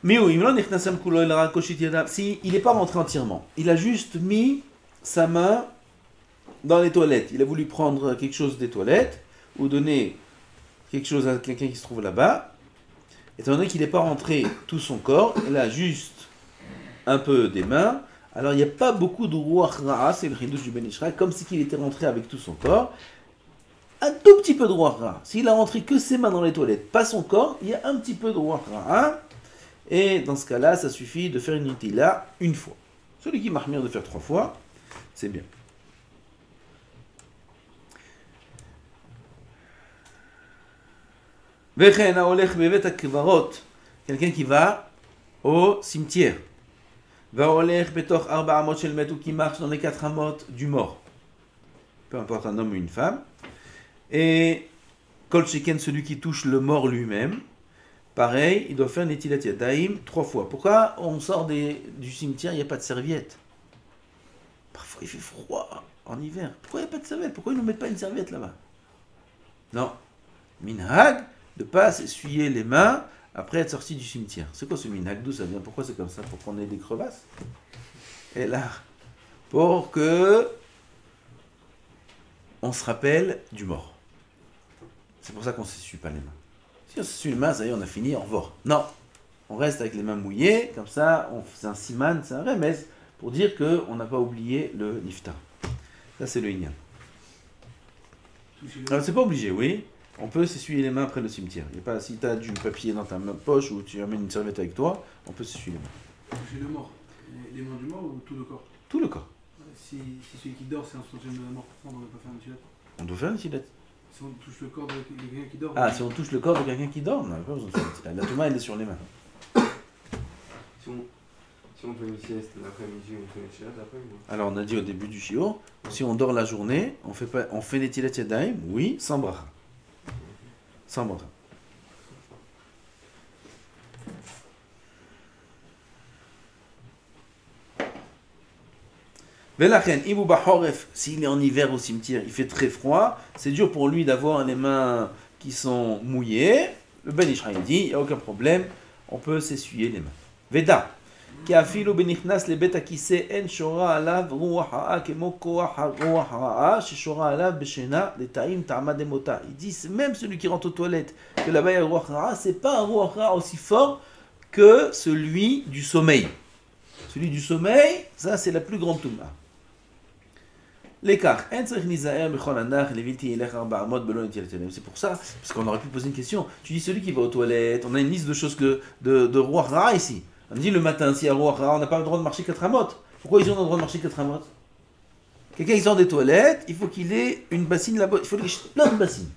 Mais oui, si il n'est pas rentré entièrement, il a juste mis sa main dans les toilettes. Il a voulu prendre quelque chose des toilettes, ou donner quelque chose à quelqu'un qui se trouve là-bas. Étant donné qu'il n'est pas rentré tout son corps, il a juste un peu des mains. Alors il n'y a pas beaucoup de Ruach Ra'a, c'est le Chiddush du Ben Ish Chai, comme si il était rentré avec tout son corps. Un tout petit peu de Ruach Ra'a. S'il a rentré que ses mains dans les toilettes, pas son corps, il y a un petit peu de Ruach Ra'a. Et dans ce cas-là, ça suffit de faire une Nitila une fois. Celui qui marche mieux de faire 3 fois, c'est bien. Quelqu'un qui va au cimetière. Ou qui marche dans les 4 amot du mort. Peu importe un homme ou une femme. Et Kol Sheken, celui qui touche le mort lui-même, pareil, il doit faire Netilat Yadayim 3 fois. Pourquoi on sort du cimetière, il n'y a pas de serviette? Parfois il fait froid en hiver. Pourquoi il n'y a pas de serviette? Pourquoi ils ne nous mettent pas une serviette là-bas? Non. Minhag, de ne pas s'essuyer les mains après être sorti du cimetière. C'est quoi ce minhag? D'où ça vient? Pourquoi c'est comme ça? Pour qu'on ait des crevasses? Et là, pour que on se rappelle du mort. C'est pour ça qu'on ne s'essuie pas les mains. Si on s'essuie les mains, ça y est, on a fini, au revoir. Non, on reste avec les mains mouillées, comme ça, c'est un siman, c'est un remez, pour dire qu'on n'a pas oublié le niftar. Ça, c'est le inyan. Alors, c'est pas obligé, oui. On peut s'essuyer les mains après le cimetière. Il y a pas, si tu as du papier dans ta poche ou tu amènes une serviette avec toi, on peut s'essuyer les mains. Toucher le mort. Les mains du mort ou tout le corps? Tout le corps. Si celui qui dort, c'est un soutien de la mort profonde, on ne va pas faire une tilette. On doit faire une tilette. Si on touche le corps de quelqu'un qui dort. Ah, si on touche le corps de quelqu'un qui dort, on n'a pas besoin de faire une tilette. La touma, elle est sur les mains. Si on fait une sieste l'après-midi, on fait une tilette après ou... Alors, on a dit au début du shiur, si on dort la journée, on fait les tilet yadayim, oui, sans bracha. Sans bracha. Velachen, Ibou Bahoref, s'il est en hiver au cimetière, il fait très froid, c'est dur pour lui d'avoir les mains qui sont mouillées. Le Ben Ishraï dit, il n'y a aucun problème, on peut s'essuyer les mains. Veda, Keafilo benichnas le bet akise en shora alav ruach ha'a kemo koach ruach ha'a sheshora alav beshena le ta'im ta'amad emota. Il dit, même celui qui rentre aux toilettes, que là-bas il y a ruach ha'a, c'est pas un ruach ha'a aussi fort que celui du sommeil. Celui du sommeil, ça c'est la plus grande touma. L'écart. C'est pour ça, parce qu'on aurait pu poser une question. Tu dis celui qui va aux toilettes, on a une liste de choses de roi Ra ici. On dit le matin, s'il y a roi Ra, on n'a pas le droit de marcher 4 amotes. Pourquoi ils ont le droit de marcher 4 amotes? Quelqu'un qui sort des toilettes, il faut qu'il ait une bassine là-bas. Il faut qu'il ait plein de bassines.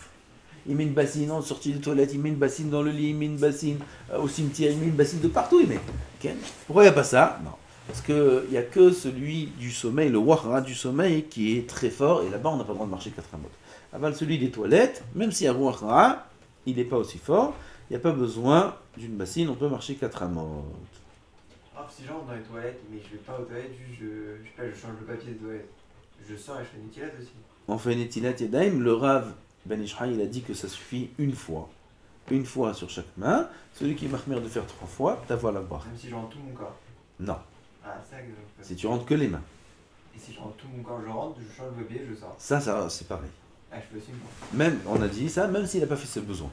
Il met une bassine en sortie des toilettes, il met une bassine dans le lit, il met une bassine au cimetière, il met une bassine de partout. Il met. Okay. Pourquoi il n'y a pas ça? Non. Parce qu'il n'y a que celui du sommeil, le wahra du sommeil, qui est très fort, et là-bas on n'a pas le droit de marcher 4 amotes. Avant celui des toilettes, même s'il y a wahra, il n'est pas aussi fort, il n'y a pas besoin d'une bassine, on peut marcher 4 amotes. Ah, si j'entre dans les toilettes, mais je vais pas aux toilettes, je sais pas, je change le papier des toilettes. Je sors et je fais une tilette aussi. On fait une etilat yadayim, le Rav Ben Ishraï, il a dit que ça suffit une fois sur chaque main. Celui qui est mahmir de faire 3 fois, t'avoir la barre. Même si je rentre tout mon corps. Non. Ah, c'est ça que je fais. Si tu rentres que les mains. Et si je rentre tout mon corps, je rentre, je change le papier, je sors. Ça c'est pareil. Ah, je fais aussi une fois. Même, on a dit ça, même s'il n'a pas fait ses besoins.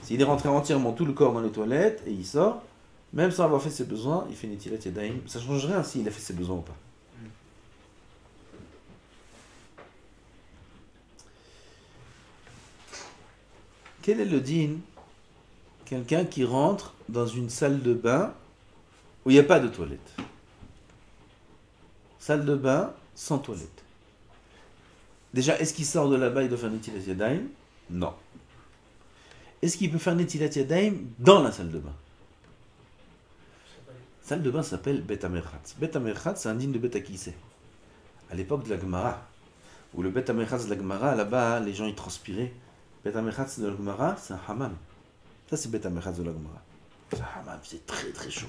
S'il est rentré entièrement tout le corps dans les toilettes et il sort, même sans avoir fait ses besoins, il fait une etilat yadayim. Ça ne change rien s'il a fait ses besoins ou pas. Quel est le din? Quelqu'un qui rentre dans une salle de bain où il n'y a pas de toilette. Salle de bain sans toilette. Déjà, est-ce qu'il sort de là-bas, il doit faire netilat yadayim? Non. Est-ce qu'il peut faire netilat yadayim dans la salle de bain? La salle de bain s'appelle Bet HaMerchatz. Bet HaMerchatz, c'est un din de Bet HaKiseh. À l'époque de la Gemara, où le Bet HaMerchatz de la Gemara, là-bas, les gens ils transpiraient. Bet HaMerchatz de la Gemara, c'est un hammam. Ça, c'est Bet HaMerchatz de la Gemara. C'est un hammam, c'est très très chaud.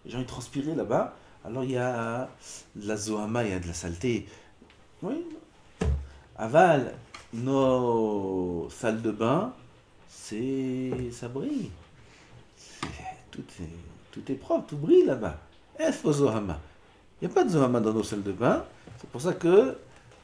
Les gens ils transpiraient là-bas. Alors il y a de la zohama, il y a de la saleté. Oui. Aval, nos salles de bain, ça brille. Tout est propre, tout brille là-bas. Est-ce qu'il zohama? Il n'y a pas de zohama dans nos salles de bain. C'est pour ça que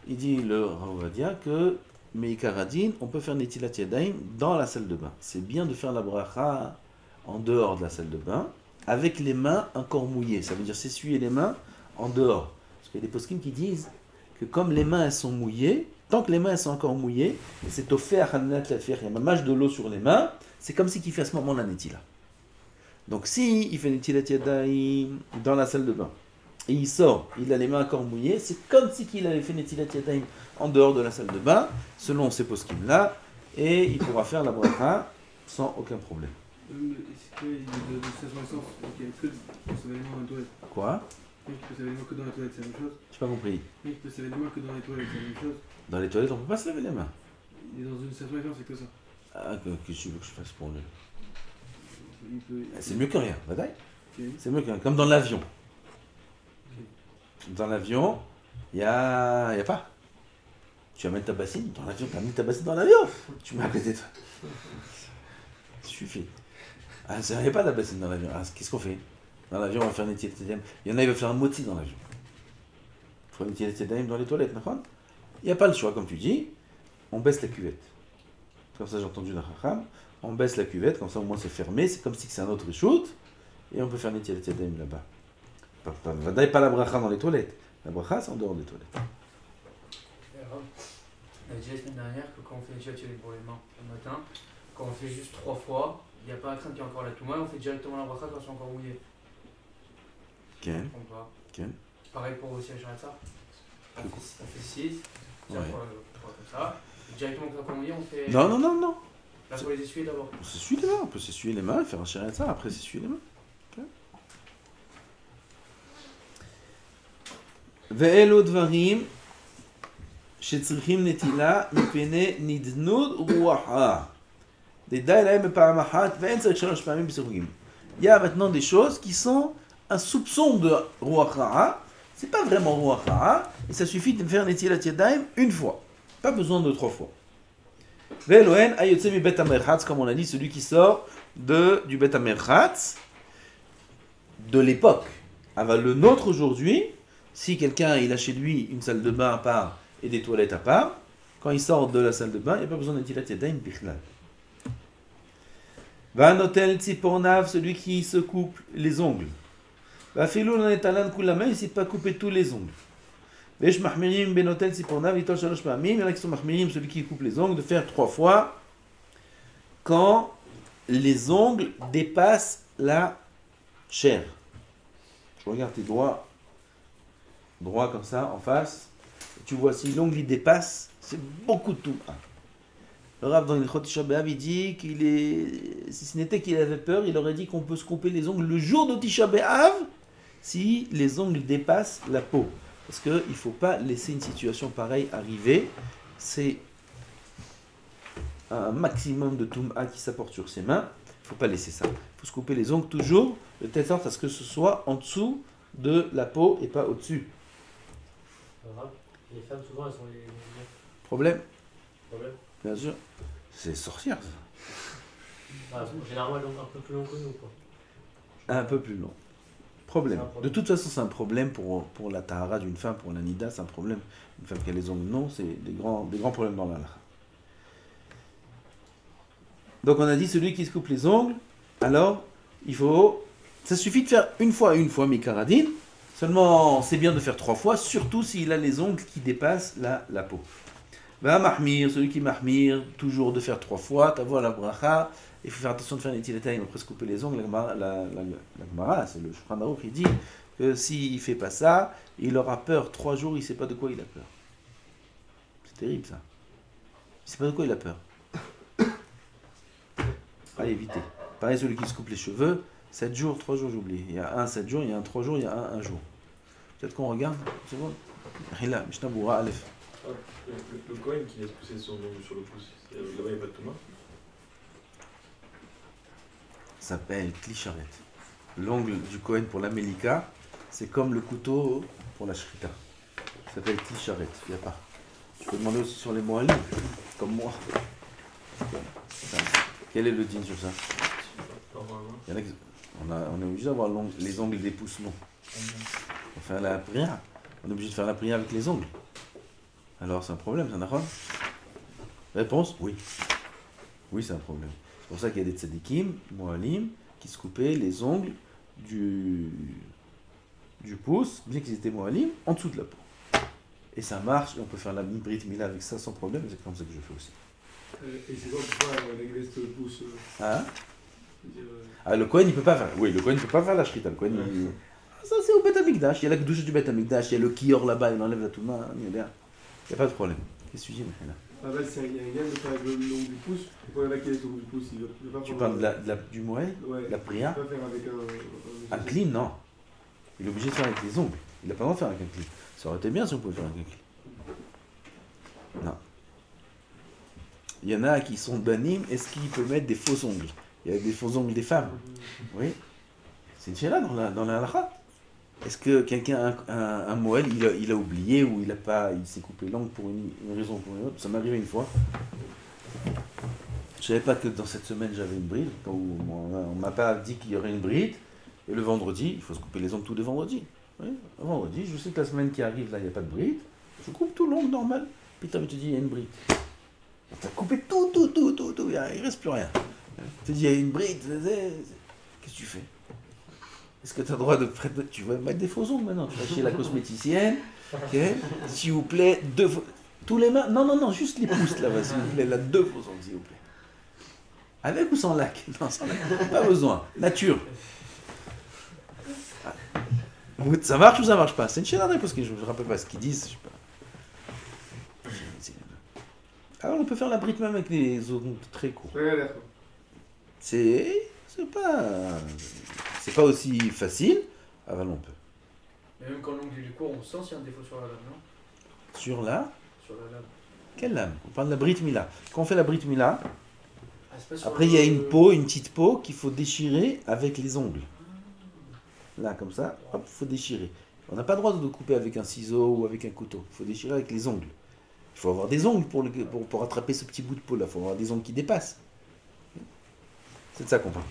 il dit le Ravadia que Meikaradin, on peut faire Netilat Yadayim dans la salle de bain. C'est bien de faire la bracha en dehors de la salle de bain, avec les mains encore mouillées. Ça veut dire s'essuyer les mains en dehors. Parce qu'il y a des poskim qui disent que comme les mains elles sont mouillées, tant que les mains elles sont encore mouillées, et c'est au fer, il y a un mâche de l'eau sur les mains, c'est comme si il fait à ce moment la Netila. Donc si il fait Netilat Yadayim dans la salle de bain, et il sort, il a les mains encore mouillées, c'est comme si il avait fait Netilat Yadayim en dehors de la salle de bain, selon ces poskim-là, et il pourra faire la bracha sans aucun problème. Est-ce qu'il y a de cette connaissance qu'il n'y a que de se laver les mains dans les toilettes? Quoi? Oui, qui peut se laver les mains que dans les toilettes, c'est la même chose? J'ai pas compris. Oui, qui peut se laver les mains que dans les toilettes, c'est la même chose? Dans les toilettes, on peut pas se laver les mains. Et dans une situation, c'est que ça. Ah, qu'est-ce que tu veux que je fasse pour lui? Il peut... C'est mieux que rien, bataille. Ok. C'est mieux que rien. Comme dans l'avion. Dans l'avion, il y a pas. Tu amènes ta bassine dans l'avion, tu as mis ta bassine dans l'avion. Tu mets à côté de toi. Ça suffit. Ah, il n'y a pas de la bassine dans l'avion. Ah, qu'est-ce qu'on fait? Dans l'avion, on va faire Netilat Yadayim. Il y en a, ils veulent faire un moti dans l'avion. Il faut Netilat Yadayim dans les toilettes, d'accord? Il n'y a pas le choix, comme tu dis. On baisse la cuvette. Comme ça, j'ai entendu d'un Chacham. On baisse la cuvette, comme ça, au moins, c'est fermé. C'est comme si c'est un autre shoot. Et on peut faire Netilat Yadayim là-bas. Pas la bracha dans les toilettes. La bracha, c'est en dehors des toilettes. On a dit la semaine dernière que quand on fait Netilat Yadayim pour les mains le matin, quand on fait juste 3 fois, il n'y a pas à craindre qu'il y ait encore la touma, on fait directement la bracha quand c'est encore mouillé. Ok. Ok. Pareil pour aussi la Sharatza. On fait 6, Ouais. comme ça. Et directement quand c'est encore mouillé, on fait. Non, non, non, non. Là, faut les essuyer d'abord. On s'essuie les mains. On peut s'essuyer les mains et faire un chéret ça. Après, s'essuyer les mains. Ok. Ve'elo dvarim שצריכים נטילה מפני נדנוד רוחה. דדי להם בפעם אחת ואין צריך 3 פעמים בסירוגים. Il y a maintenant des choses qui sont un soupçon de Ruach Ra'a. C'est pas vraiment Ruach Ra'a. Et ça suffit de faire Netilat Yadayim une fois. Pas besoin de 3 fois. Ve'elohen ayotze mi bet hamerchatz, comme on a dit, celui qui sort du bet hamerchatz de l'époque. Alors le nôtre aujourd'hui, si quelqu'un il a chez lui une salle de bain à part et des toilettes à part, quand il sort de la salle de bain, il n'y a pas besoin de Netilat Yadayim bichlal. Va'anotel tzipornav, celui qui se coupe les ongles. Va'afilou l'anetalan kulamay, il ne sait pas couper tous les ongles. Ve'esh mahmirim benotel tzipornav itol shalosh pa'amim, il y en a qui sont mahmirim, celui qui coupe les ongles, de faire 3 fois quand les ongles dépassent la chair. Je regarde tes doigts, droit comme ça, en face. Tu vois, si l'ongle il dépasse, c'est beaucoup de tout. Le Rav dans l'Ilchot Tisha B'Av, il dit si ce n'était qu'il avait peur, il aurait dit qu'on peut se couper les ongles le jour de Tisha B'Av si les ongles dépassent la peau. Parce qu'il ne faut pas laisser une situation pareille arriver. C'est un maximum de Toum'a qui s'apporte sur ses mains. Il ne faut pas laisser ça. Il faut se couper les ongles toujours de telle sorte à ce que ce soit en dessous de la peau et pas au-dessus. Les femmes, souvent, elles sont les Problème? problèmes. Bien sûr. C'est sorcière, ça. Ah, généralement, elles sont un peu plus longues que nous, quoi. Un peu plus long. Problème. C'est un problème. De toute façon, c'est un problème pour la tahara d'une femme, pour la nida, c'est un problème. Une femme qui a les ongles non, c'est des grands problèmes dans la halakha. Donc on a dit celui qui se coupe les ongles, alors il faut... Ça suffit de faire une fois, Mikaradine. Seulement, c'est bien de faire 3 fois, surtout s'il a les ongles qui dépassent la peau. Va mahmir, celui qui mahmir, toujours de faire 3 fois, t'avoir la bracha. Il faut faire attention de faire Netilat Yadayim, après se couper les ongles. La Gemara, c'est le Shulchan Aruch, il dit que s'il ne fait pas ça, il aura peur 3 jours, il ne sait pas de quoi il a peur. C'est terrible ça. Il ne sait pas de quoi il a peur. Allez, éviter. Pareil, celui qui se coupe les cheveux, 7 jours, 3 jours, j'oublie. Il y a un 7 jours, il y a un 3 jours, il y a un jour. Peut-être qu'on regarde. C'est bon. Là, Mishnah Boura, Aleph. Le Cohen qui laisse pousser son ongle sur le pouce, là-bas il n'y a pas de Touma. Ça s'appelle Klisharet. L'ongle du Cohen pour la Mélika, c'est comme le couteau pour la Shrita. Ça s'appelle Klisharet. Il n'y a pas. Tu peux demander aussi sur les mots à lire, comme moi. Quel est le din sur ça? Il y en a qui... on est obligé d'avoir les ongles des pouces longs. Pour faire la prière, on est obligé de faire la prière avec les ongles. Alors c'est un problème, ça n'a pas? Réponse? Oui. Oui, c'est un problème. C'est pour ça qu'il y a des tzadikim, moalim, qui se coupaient les ongles du pouce, bien qu'ils étaient moalim, en dessous de la peau. Et ça marche, et on peut faire la brit mila avec ça sans problème, c'est comme ça que je fais aussi. Et c'est quoi pourquoi la graisse de pouce Hein? Ah, le Kohen, il peut pas faire. Oui, le Kohen, il peut pas faire la shrita. Le Kohen, il... Ça, c'est au Bet Amikdash. Il y a la douche du Bet Amikdash, il y a le kior là-bas, il enlève la touma. Il n'y a pas de problème. Qu'est-ce que tu dis, Mihela? Ah, bah, c'est un gain de faire avec le long du pouce. Pourquoi il y en a qui est sur du pouce? Il veut pas Tu faire parles du moël, ouais. la prière? Il peut pas faire avec Un clean, non. Il est obligé de faire avec les ongles. Il n'a pas le droit de faire avec un clean. Ça aurait été bien si on pouvait faire avec un clean. Non. Il y en a qui sont banim, est-ce qu'il peut mettre des faux ongles? Il y a des faux ongles des femmes. Oui. C'est une chéla dans la halakha. Est-ce que quelqu'un a un moël, il a oublié ou il s'est coupé l'ongle pour une raison ou pour une autre? Ça m'est arrivé une fois. Je savais pas que dans cette semaine j'avais une bride, on m'a pas dit qu'il y aurait une bride, et le vendredi, il faut se couper les ongles tous les vendredis. Oui, le vendredi, je sais que la semaine qui arrive, là, il n'y a pas de bride, je coupe tout l'ongle normal, puis tu te dis, il y a une bride. Tu as coupé tout, il ne reste plus rien. Tu te dis, il y a une bride, qu'est-ce que tu fais? Est-ce que tu as le droit de prêter? Tu vas mettre des faux ongles maintenant, tu vas chez la cosméticienne, ok? S'il vous plaît, tous les mains, non, juste les pouces là-bas, s'il vous plaît, là, 2 faux ongles, s'il vous plaît. Avec ou sans lac? Non, sans lac, pas besoin, nature. Ça marche ou ça marche pas? C'est une chaîne parce que je ne me rappelle pas ce qu'ils disent, je sais pas. Alors on peut faire la bride même avec les ongles très courts. C'est pas aussi facile, ah ben on peut. Mais même quand l'ongle est court, on sent s'il y a un défaut sur la lame, non? Sur la lame. Quelle lame? On parle de la Brit Mila. Quand on fait la Brit Mila, Ah, après il y a une petite peau qu'il faut déchirer avec les ongles. Là, comme ça, hop, il faut déchirer. On n'a pas le droit de couper avec un ciseau ou avec un couteau. Il faut déchirer avec les ongles. Il faut avoir des ongles pour attraper ce petit bout de peau là. Il faut avoir des ongles qui dépassent. C'est de ça qu'on parle.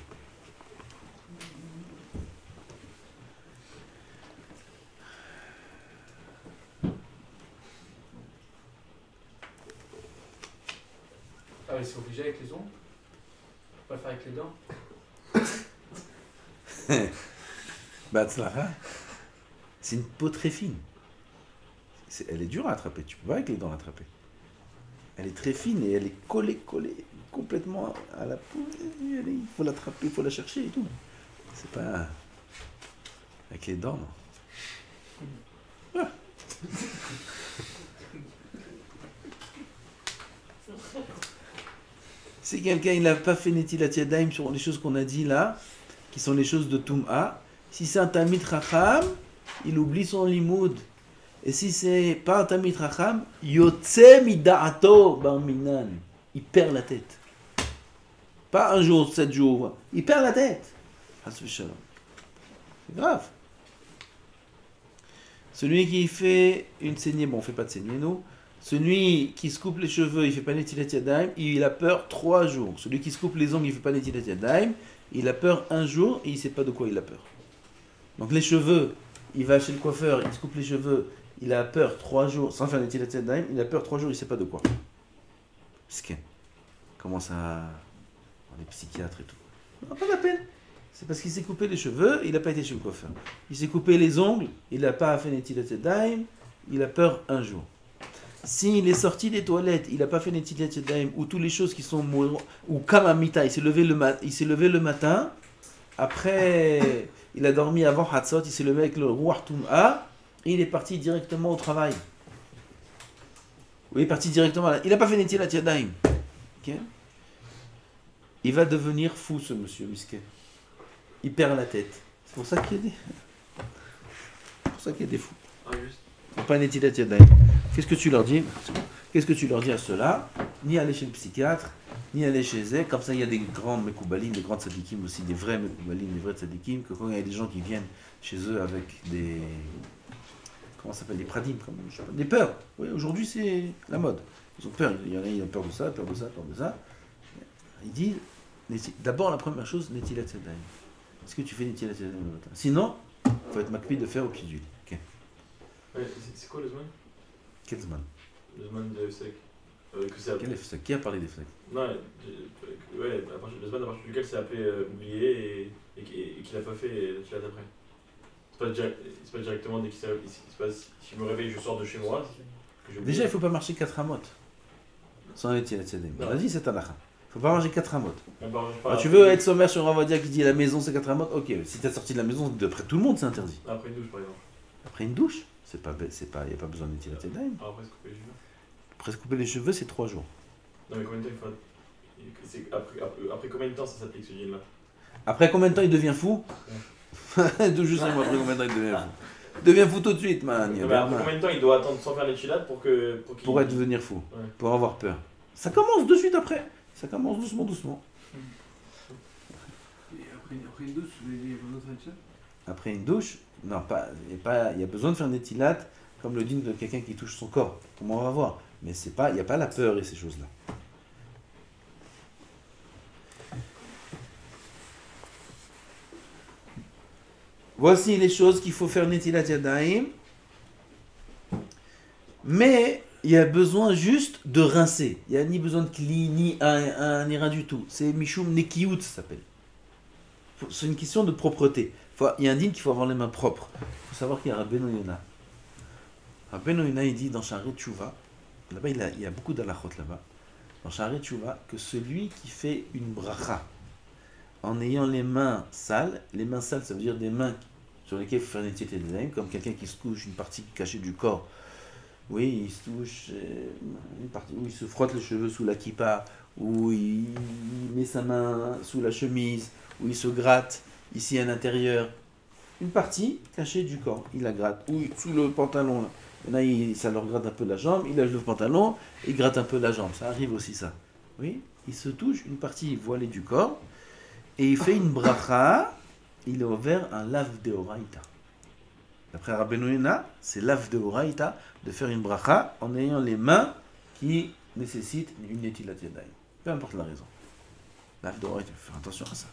Ah oui, c'est obligé avec les ongles? Pas le faire avec les dents? Batzlacha, c'est une peau très fine. Elle est dure à attraper. Tu peux pas avec les dents l'attraper. Elle est très fine et elle est collée complètement à la peau. Il faut l'attraper, il faut la chercher et tout. C'est pas avec les dents, non. Ah. Si quelqu'un n'a pas fait Netilat Yadayim sur les choses qu'on a dit là, qui sont les choses de Tum'a, si c'est un Talmid Chacham, il oublie son limoud. Et si c'est pas un Talmid Chacham, Yotze mida'ato bar minan. Il perd la tête. Pas un jour, 7 jours. Il perd la tête. C'est grave. Celui qui fait une saignée, bon on fait pas de saignée nous. Celui qui se coupe les cheveux, il fait pas Netilat Yadayim, il a peur 3 jours. Celui qui se coupe les ongles, il fait pas Netilat Yadayim, il a peur 1 jour et il sait pas de quoi il a peur. Donc les cheveux, il va chez le coiffeur, il se coupe les cheveux, il a peur 3 jours, sans faire Netilat Yadayim, il a peur 3 jours, il sait pas de quoi. Miskin. Commence à... les psychiatres et tout. Non, pas la peine. C'est parce qu'il s'est coupé les cheveux, il n'a pas été chez le coiffeur. Il s'est coupé les ongles, il n'a pas fait Netilat Yadayim, il a peur 1 jour. S'il est sorti des toilettes, il n'a pas fait Netilat Yadayim, ou toutes les choses qui sont... ou Kamamita, il s'est levé le matin, après il a dormi avant Hatzot, il s'est levé avec le Ruach Tum'a, et il est parti directement au travail. Oui, il est parti directement là. Il n'a pas fait Netilat Yadayim. Okay? Il va devenir fou, ce monsieur Miskin. Il perd la tête. C'est pour ça qu'il y a des... C'est pour ça qu'il y a des fous. Ah, juste. Pas Netilat Yadayim. Qu'est-ce que tu leur dis? Qu'est-ce que tu leur dis à ceux-là? Ni aller chez le psychiatre, ni aller chez eux. Comme ça, il y a des grands mekoubalim, des grands tzadikim aussi, des vrais mekoubalim, des vrais tzadikim, que quand il y a des gens qui viennent chez eux avec des... Comment ça s'appelle? Des pradim, je sais pas, des peurs. Oui, aujourd'hui, c'est la mode. Ils ont peur. Il y en a, il a peur de ça, peur de ça, peur de ça. Ils disent, d'abord, la première chose, Netilat Yadayim. Est-ce que tu fais Netilat Yadayim le matin? Sinon, il faut être makpid de faire au pied d'huile. Okay. Ouais, c'est quoi le Zman? Quel Zman? Le Zman de FSEC. Quel FSEC? Qui a parlé d'FSEC? Non, ouais, le Zman à partir duquel c'est appelé oublié et qu'il n'a pas fait la Tchilat après. C'est pas directement dès qu'il se passe. Si je me réveille, je sors de chez moi. Déjà, il ne faut pas marcher 4 amotes. Sans Netilat Yadayim. On a dit c'est un lacha. Il ne faut pas manger 4 amotes. Tu veux être sommaire sur Ravadia qui dit la maison c'est 4 amotes? Ok, si tu es sorti de la maison, d'après tout le monde, c'est interdit. Après une douche, par exemple. Après une douche? Il n'y a pas besoin de Netilat Yadayim. Après se couper les cheveux. Après se couper les cheveux, c'est 3 jours. Non, mais combien de temps il faut. Après combien de temps ça s'applique ce jean-là? Après combien de temps il devient fou? Tout juste après combien de temps il devient fou? Il devient fou tout de suite, man. Non, mais après combien de temps il doit attendre sans faire les chilades pour être devenir fou, ouais. Pour avoir peur. Ça commence de suite après. Ça commence doucement. Et après une douche, il y a besoin de faire une chat? Après une douche, non, il y a besoin de faire une netilat comme le dit de quelqu'un qui touche son corps. Comment on va voir? Mais il n'y a pas la peur et ces choses-là. Voici les choses qu'il faut faire Netilat Yadayim. Mais il y a besoin juste de rincer. Il n'y a ni besoin de kli, ni ni rien du tout. C'est Mishum Nekiyut, ça s'appelle. C'est une question de propreté. Il y a un din qu'il faut avoir les mains propres. Il faut savoir qu'il y a Rabbeinu Yonah. Rabbeinu Yonah, il dit dans Sha'arei Teshuvah, là-bas il y a beaucoup d'halachot là-bas, dans Sha'arei Teshuvah, que celui qui fait une bracha en ayant les mains sales ça veut dire des mains sur lesquelles il faut faire une étiquette des comme quelqu'un qui se touche une partie cachée du corps. Oui, il se touche une partie où il se frotte les cheveux sous la kippa, où il met sa main sous la chemise, où il se gratte ici à l'intérieur. Une partie cachée du corps, il la gratte, ou sous le pantalon. Là, ça leur gratte un peu la jambe, il lève le pantalon, il gratte un peu la jambe. Ça arrive aussi ça. Oui, il se touche une partie voilée du corps, et il fait une bracha, il est ouvert un lave de oraïta. D'après Rabbeinu Yonah, c'est lave de oraïta de faire une bracha en ayant les mains qui nécessitent une netilat yadayim. Peu importe la raison. Lave de oraïta, il faut faire attention à ça.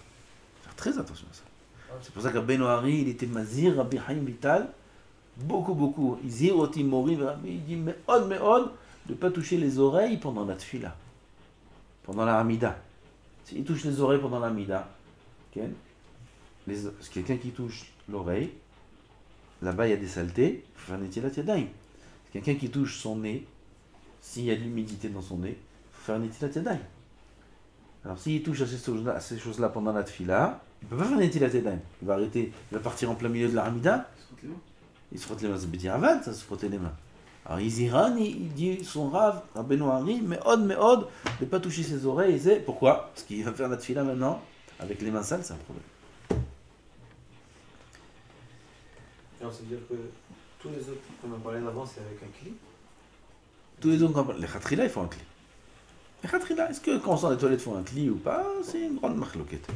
Faire très attention à ça. C'est pour ça que Rabbeinu Hari, il était mazir, Rabbi Haim Vital, beaucoup. Il dit me'od de ne pas toucher les oreilles pendant la tfila, pendant la hamida. S'il touche les oreilles pendant la hamida, quelqu'un qui touche l'oreille, là-bas il y a des saletés, il faut faire netilat yadayim. Quelqu'un qui touche son nez, s'il y a de l'humidité dans son nez, il faut faire netilat yadayim. Alors s'il touche à ces choses-là pendant la tfila, il ne peut pas faire netilat yadayim. Il va arrêter, il va partir en plein milieu de la hamida. Il se frotte les mains, c'est petit avad, ça se frotter les mains. Alors Iziran, il dit son rave, Rabbeinu Hari, me'od, de ne pas toucher ses oreilles. Et c'est pourquoi? Parce qu'il va faire la tfila maintenant, avec les mains sales, c'est un problème. Alors, ça veut dire que tous les autres qu'on a parlé d'avant, c'est avec un cli. Tous les autres, les khatrila, ils font un cli. Les khatrila, est-ce que quand on sort des toilettes, font un cli ou pas? C'est une grande machloquette.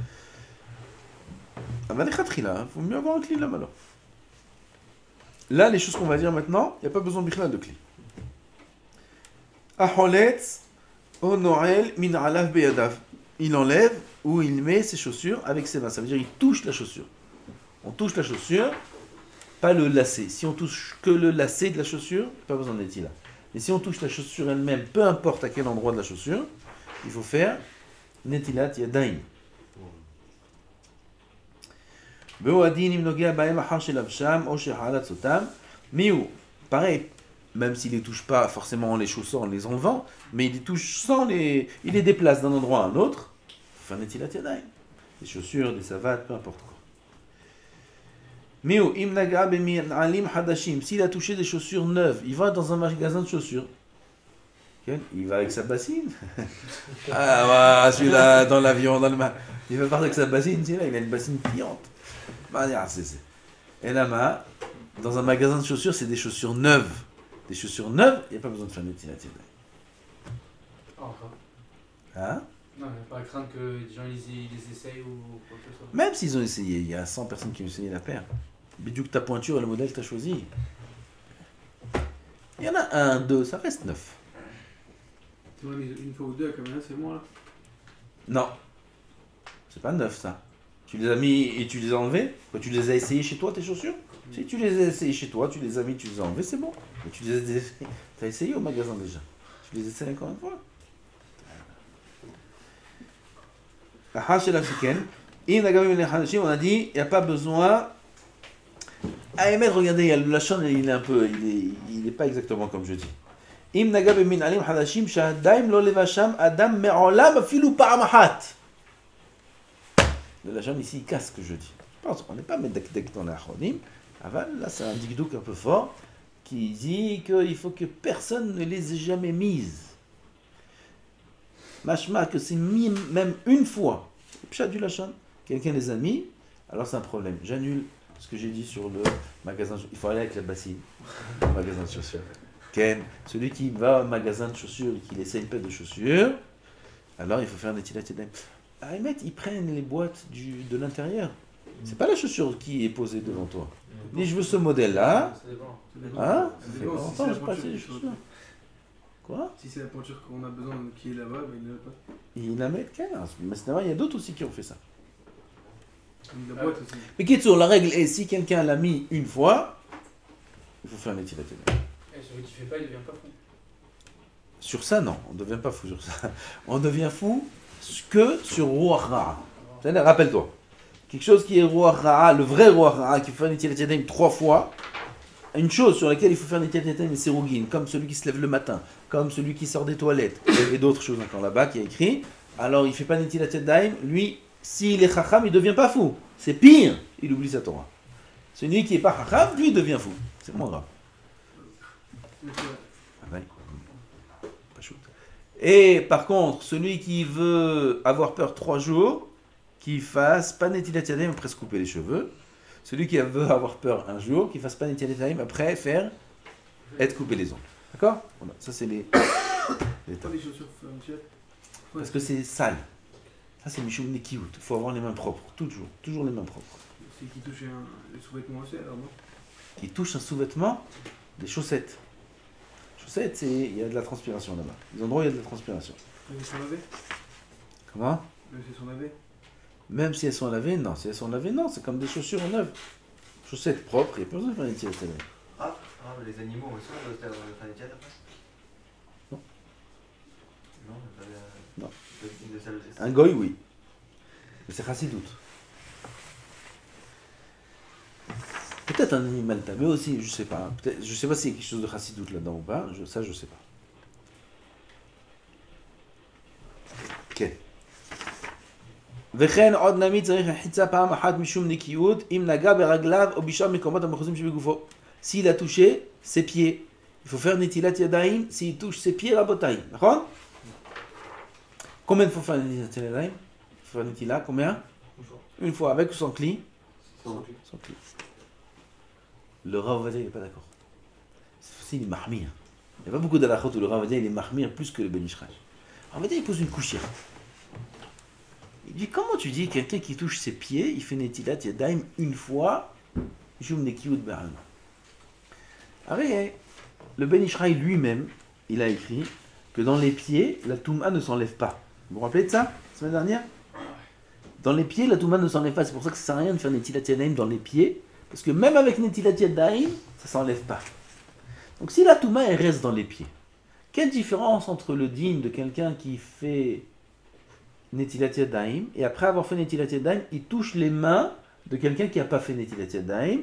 Ah ben les khatrila, il faut mieux avoir un cli là-bas. Là, les choses qu'on va dire maintenant, il n'y a pas besoin de bichla de cli. Aholetz, o noel, min alav beyadav. Il enlève ou il met ses chaussures avec ses mains. Ça veut dire qu'il touche la chaussure. On touche la chaussure, pas le lacet. Si on touche que le lacet de la chaussure, pas besoin d'être là. Mais si on touche la chaussure elle-même, peu importe à quel endroit de la chaussure, il faut faire netilat yadayim. Pareil, même s'il ne les touche pas forcément en les chaussant, en les enlevant, mais il les touche sans les... Il les déplace d'un endroit à un autre, il faut faire netilat yadayim. Des chaussures, des savates, peu importe quoi. S'il a touché des chaussures neuves, il va dans un magasin de chaussures. Il va avec sa bassine. Ah, celui-là, dans l'avion, il va partir avec sa bassine, celui-là, il a une bassine pliante. Et là, dans un magasin de chaussures, c'est des chaussures neuves. Des chaussures neuves, il n'y a pas besoin de faire netilat yadayim. Hein? Non, il n'y a pas à craindre que les gens les essayent ou quoi que ce soit. Même s'ils ont essayé, il y a 100 personnes qui ont essayé la paire. Bidou que ta pointure et le modèle que tu as choisi. Il y en a un, deux, ça reste neuf. Tu vois, une fois ou deux, comme là, c'est moi là. Non. C'est pas neuf ça. Tu les as mis et tu les as enlevés. Quoi, tu les as essayés chez toi, tes chaussures? Si tu les as essayés chez toi, tu les as mis, tu les as enlevés, c'est bon. Mais tu les as essayés au magasin déjà. Tu les essayes encore une fois. La hache et la chicken. On a dit, il n'y a pas besoin. À émettre, regardez, le lachon, il est un peu, il est pas exactement comme je dis. Im nagab min alim hadashim shadaim lo levasham adam me'olam afilu pa'amahat. Le lachon ici, il casse ce que je dis. Je pense qu'on n'est pas medakdek dans la chodim. Là, c'est un dikdouk un peu fort qui dit qu'il faut que personne ne les ait jamais mises. Mashma, que c'est mis même une fois. Pshat du lachon. Quelqu'un les a mis, alors c'est un problème. J'annule ce que j'ai dit sur le magasin. Il faut aller avec la bassine au magasin de chaussures. Ken, celui qui va au magasin de chaussures et qui essaie une paire de chaussures, alors il faut faire un netilat yadayim. À Ahmed, ils prennent les boîtes de l'intérieur. C'est pas la chaussure qui est posée devant toi. Dis, je veux ce modèle-là. Ça dépend. Hein? Ça Ça fait dépend, longtemps que je si passe c'est la les pointure chaussures. Quoi? Si c'est la pointure qu'on a besoin qui est là-bas, ben il ne l'a pas. Il la met 15. Mais sinon, il y a d'autres aussi qui ont fait ça. Comme la boîte aussi. Mais Kitsour, la règle est si quelqu'un l'a mis une fois, il faut faire un Netilat Yadayim. Et celui qui fait pas, il devient pas fou. Sur ça, non, on ne devient pas fou sur ça. On devient fou que sur Ruach Ra'a. Rappelle-toi, quelque chose qui est Ruach Ra'a, le vrai Ruach Ra'a, qui fait un Netilat Yadayim 3 fois, une chose sur laquelle il faut faire un Netilat Yadayim, c'est Rougin, comme celui qui se lève le matin, comme celui qui sort des toilettes, et d'autres choses encore là-bas qui est écrit. Alors il ne fait pas Netilat Yadayim, lui, s'il est Chacham, il ne devient pas fou. C'est pire, il oublie sa Torah. Celui qui n'est pas Chacham, lui, il devient fou. C'est moins grave. Pas chaud. Et par contre, celui qui veut avoir peur 3 jours, qu'il fasse pas Netilat Yadayim après se couper les cheveux. Celui qui veut avoir peur un jour, qu'il fasse pas Netilat Yadayim après être couper les ongles. D'accord? Voilà, ça c'est les Pas les chaussures Netilat. parce que c'est sale. Ça c'est Mishum Nekiout. Il faut avoir les mains propres. Toujours les mains propres. C'est qui touche les sous-vêtements aussi, alors non? Qui touche un sous-vêtement, des chaussettes. Chaussettes, il y a de la transpiration là-bas. Les endroits où il y a de la transpiration. Même si elles sont lavées? Comment? Même si elles sont lavées? Même si elles sont lavées, non. Si elles sont lavées, non. C'est comme des chaussures neuves. Chaussettes propres, il n'y a pas besoin de faire Netilat Yadayim. Ah, les animaux aussi, on doit faire des après? Non. Non, pas Non. de salle de Un goy, oui. Mais c'est chassidout. Peut-être un animal tamé aussi, je sais pas. Je sais pas s'il y a quelque chose de chassidout là-dedans ou pas. Ça, je sais pas. Ok. וכן עוד נמיד צריך רחיצה פעם אחת משום נקיות אם נגע ברגליו או בשאר מקומות המחוזים שבגופו. S'il a touché ses pieds, il faut faire Netilat Yadayim s'il touche ses pieds, Rabotai. D'accord? Combien de fois faire Netilat Yadayim? Il faut faire Netilat, combien? Une fois, avec ou sans cli? Sans cli. Le Rav Ovadia, il n'est pas d'accord. C'est facile, il est mahmir. Il n'y a pas beaucoup d'alachot où le Rav Ovadia, il est mahmir plus que le Ben Ishraï. Rav Ovadia, il pose une couchère. Il dit, comment tu dis quelqu'un qui touche ses pieds, il fait Netilat Yadayim une fois, Jum Nekiyut Be'alma. Arrête, le Ben Ishraï lui-même, il a écrit que dans les pieds, la Touma ne s'enlève pas. Vous vous rappelez de ça, la semaine dernière? Dans les pieds, la Touma ne s'enlève pas. C'est pour ça que ça ne sert à rien de faire Netilat Yadayim dans les pieds, parce que même avec Netilat Yadayim, ça ne s'enlève pas. Donc si la Touma, elle reste dans les pieds, quelle différence entre le dîme de quelqu'un qui fait Netilat Yadayim, et après avoir fait Netilat Yadayim, il touche les mains de quelqu'un qui n'a pas fait Netilat Yadayim,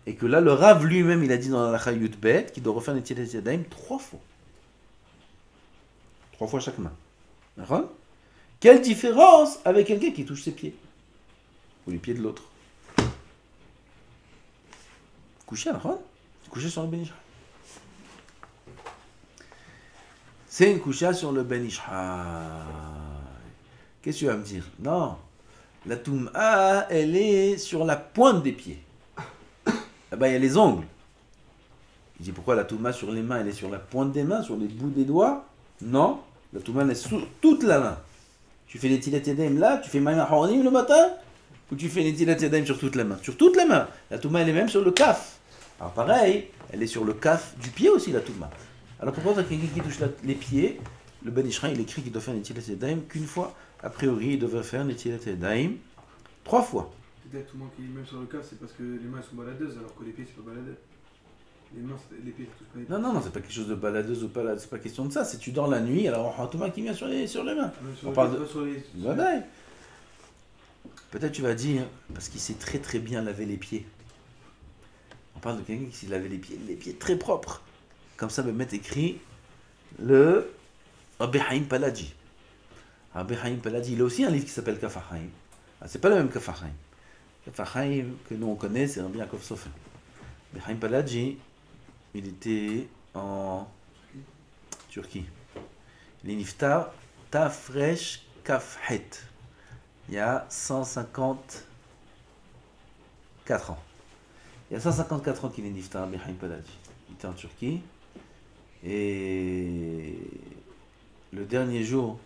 et que là, le Rav lui-même, il a dit dans la Chayut Bet qu'il doit refaire Netilat Yadayim 3 fois. 3 fois chaque main. D'accord? Quelle différence avec quelqu'un qui touche ses pieds? Ou les pieds de l'autre? Coucher, d'accord? Coucher sur le Ben Ishraï. C'est une coucha sur le Ben Ishraï. Qu'est-ce que tu vas me dire? Non. La Touma, elle est sur la pointe des pieds. Là-bas, il y a les ongles. Il dit pourquoi la Touma sur les mains, elle est sur la pointe des mains, sur les bouts des doigts? Non. La Touma, elle est sur toute la main. Tu fais les Netilat Yadayim là, tu fais Maïm HaHoranim le matin, ou tu fais les Netilat Yadayim sur toute la main? Sur toute la main. La Touma, elle est même sur le kaf. Alors pareil, elle est sur le kaf du pied aussi, la Touma. Alors pourquoi quelqu'un qui touche les pieds, le Ben Ishraï, il écrit qu'il doit faire Netilat Yadayim qu'une fois? A priori, il devrait faire Netilat Yadayim 3 fois. Peut-être tout le monde qui est même sur le cas, c'est parce que les mains sont baladeuses, alors que les pieds, c'est pas baladeur. Les pieds, ça touche pas les pieds. Non, c'est pas quelque chose de baladeuse ou pas, c'est pas question de ça. C'est tu dors la nuit, alors on a Touma qui vient sur les mains. Même sur On les parle pieds, de- pas sur les. Voilà. Peut-être tu vas dire, parce qu'il sait très très bien laver les pieds. On parle de quelqu'un qui sait laver les pieds très propres. Comme ça, mettre écrit le Rabbi Haïm Palaji. Rabbi Haïm Palaji, il a aussi un livre qui s'appelle Kaf HaChaim. Ah, c'est pas le même Kaf HaChaim. Kaf HaChaim que nous on connaît, c'est Rabbi Yaakov Sofer. Rabbi Haïm Palaji, il était en Turquie. Il est niftar Tafresh Kafhet. Il y a 154 ans. Il y a 154 ans qu'il est niftar, Rabbi Haïm Palaji. Il était en Turquie. Et le dernier jour,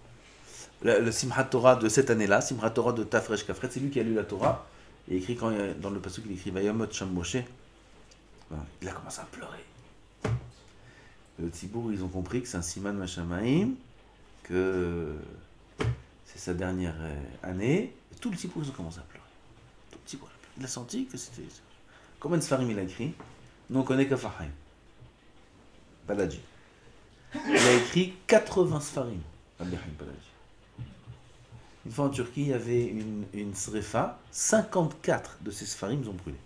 le Simchat Torah de cette année-là, Simchat Torah de Tafresh Kafret, c'est lui qui a lu la Torah. Et écrit dans le passage il écrit Vayamot Sham Moshe. Il a commencé à pleurer. Le Tzibour, ils ont compris que c'est un Siman Mashamaim, que c'est sa dernière année. Et tout le Tzibour, ils ont commencé à pleurer. Tout petit poil. Il a senti que c'était... Combien de Sfarim il a écrit? Nous on connaît qu'Afahaim. Balaji. Il a écrit 80 Sfarim. Rabbi Haim Balaji. Une fois en Turquie, il y avait une srefa. 54 de ces Sfarim ont brûlé.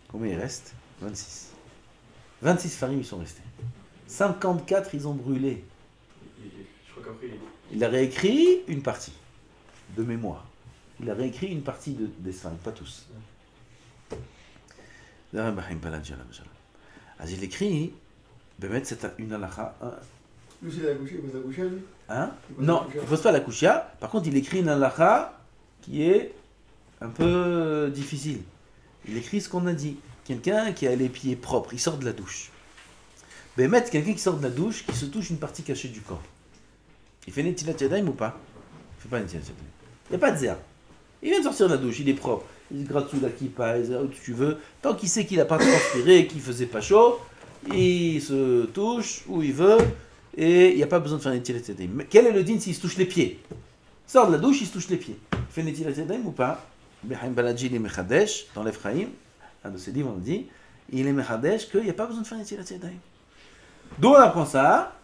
Combien il reste? 26. 26 Sfarim, ils sont restés. 54, ils ont brûlé. Je crois qu'après, Il a réécrit une partie de mémoire. Il a réécrit une partie des Sfarim, pas tous. Alors il écrit, c'est une halakha. Lui, c'est la couche, il pose la couche, lui. Hein? Non, il ne pose pas la kushia. Par contre, il écrit une halakha qui est un peu difficile. Il écrit ce qu'on a dit. Quelqu'un qui a les pieds propres, il sort de la douche. Bémet, quelqu'un qui sort de la douche, qui se touche une partie cachée du corps. Il fait Netilat Yadayim ou pas? Il ne fait pas Netilat Yadayim. Il n'y a pas de zéa. Il vient de sortir de la douche, il est propre. Il se gratte sous la kippa, il se où tu veux. Tant qu'il sait qu'il n'a pas transpiré, qu'il ne faisait pas chaud, il se touche où il veut. Et il n'y a pas besoin de faire Netilat Yadayim. Mais quel est le din s'il se touche les pieds? Il sort de la douche, il se touche les pieds. Il fait Netilat Yadayim ou pas? Behaim Balaji, il est Mechadesh, dans l'Ephraïm. Un de ses livres, on dit, il est Mechadesh qu'il n'y a pas besoin de faire Netilat Yadayim. D'où on apprend ça?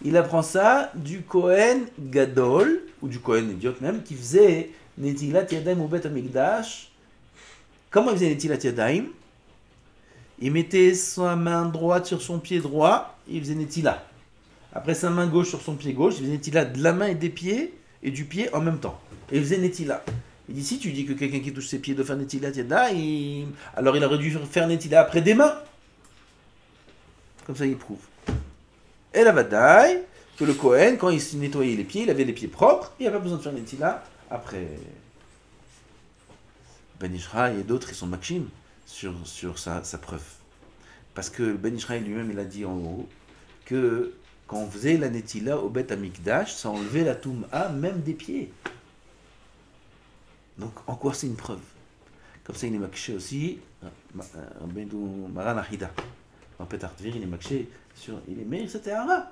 Il apprend ça du Kohen Gadol, ou du Kohen Idiot même, qui faisait Netilat Yadayim au Bet Amikdash. Comment il faisait Netilat Yadayim? Il mettait sa main droite sur son pied droit, il faisait Netilat. Après sa main gauche sur son pied gauche, il faisait Netilat de la main et des pieds, et du pied en même temps. Et il faisait Netilat. Il dit, si tu dis que quelqu'un qui touche ses pieds doit faire Netilat Yadayim, alors il aurait dû faire Netilat après des mains. Comme ça, il prouve. Et la bataille, que le Kohen, quand il se nettoyait les pieds, il avait les pieds propres, il n'y a pas besoin de faire Netilat après. Ben Ishraï et d'autres, ils sont makshim sur sa preuve. Parce que Ben Ishraï lui-même, il a dit en haut que quand on faisait la Netilat au Bet Amikdash, ça enlevait la Toum'a même des pieds. Donc, en quoi c'est une preuve? Comme ça, il est makché aussi, Maran Ahida. En Petartvir, il est makché sur. Il est meilleur, c'était Ara.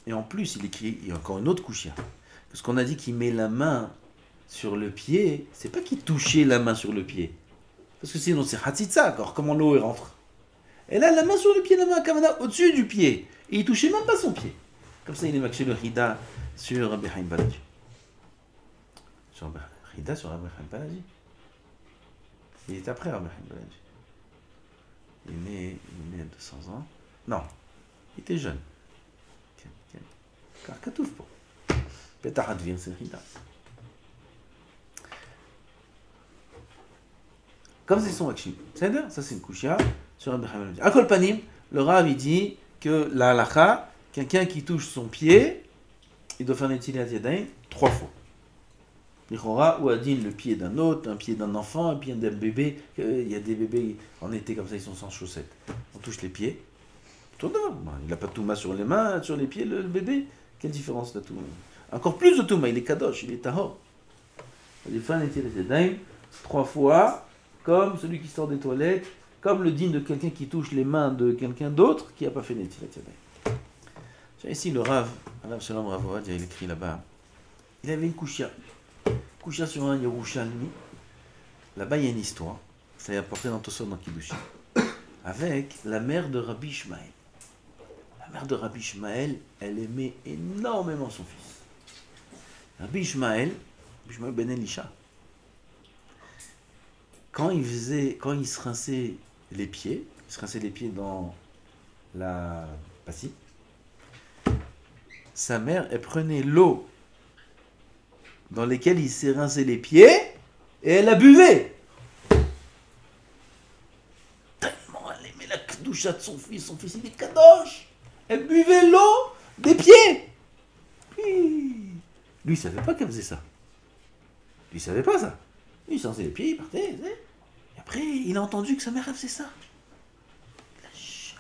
Et en plus, il écrit, il y a encore une autre couchia. Parce qu'on a dit qu'il met la main sur le pied, c'est pas qu'il touchait la main sur le pied. Parce que sinon, c'est Hatzitza, encore, comment l'eau rentre. Et là, la main sur le pied, la main à Kamana, au-dessus du pied. Et il touchait même pas son pied. Comme ça, il est makché le Hida sur Rabbi Haim Balaji. Sur Hida sur Rabbi Haim Balaji. Il est après Rabbi Haim Balaji. Il est né à 200 ans. Non, il était jeune. Car Katouf pour. Petah Advir, c'est Hida. Comme c'est son Akshim. Ça c'est une kushia sur Rabbi Haim Balaji. À Kolpanim, le Rav il dit que la halakha, quelqu'un qui touche son pied, il doit faire Netilat Yadayim 3 fois. L'Ichora ou Adin, le pied d'un autre, un pied d'un enfant, un pied d'un bébé. Il y a des bébés en été comme ça, ils sont sans chaussettes. On touche les pieds. Il n'a pas de touma sur les mains, sur les pieds, le bébé. Quelle différence de touma? Encore plus de touma, il est kadosh, il est tahor. Il fait Netilat Yadayim 3 fois, comme celui qui sort des toilettes, comme le din de quelqu'un qui touche les mains de quelqu'un d'autre qui n'a pas fait Netilat Yadayim. Ici, le Rav, Alav Shalom Ravoad, il écrit là-bas, il avait une kushia. Kushia sur un Yerushalmi. Là-bas, il y a une histoire. Ça est apporté dans Tosot dans Kiddushin. Avec la mère de Rabbi Ishmael. La mère de Rabbi Ishmael, elle aimait énormément son fils. Rabbi Ishmael ben Elisha, quand il se rinçait les pieds, dans la bassine, sa mère, elle prenait l'eau dans lesquelles il s'est rincé les pieds et elle la buvait. Tellement elle aimait la kedusha de son fils il est kadosh. Elle buvait l'eau des pieds. Lui, il savait pas qu'elle faisait ça. Lui, il savait pas ça. Lui, il s'en faisait les pieds, il partait. Et après, il a entendu que sa mère faisait ça. Il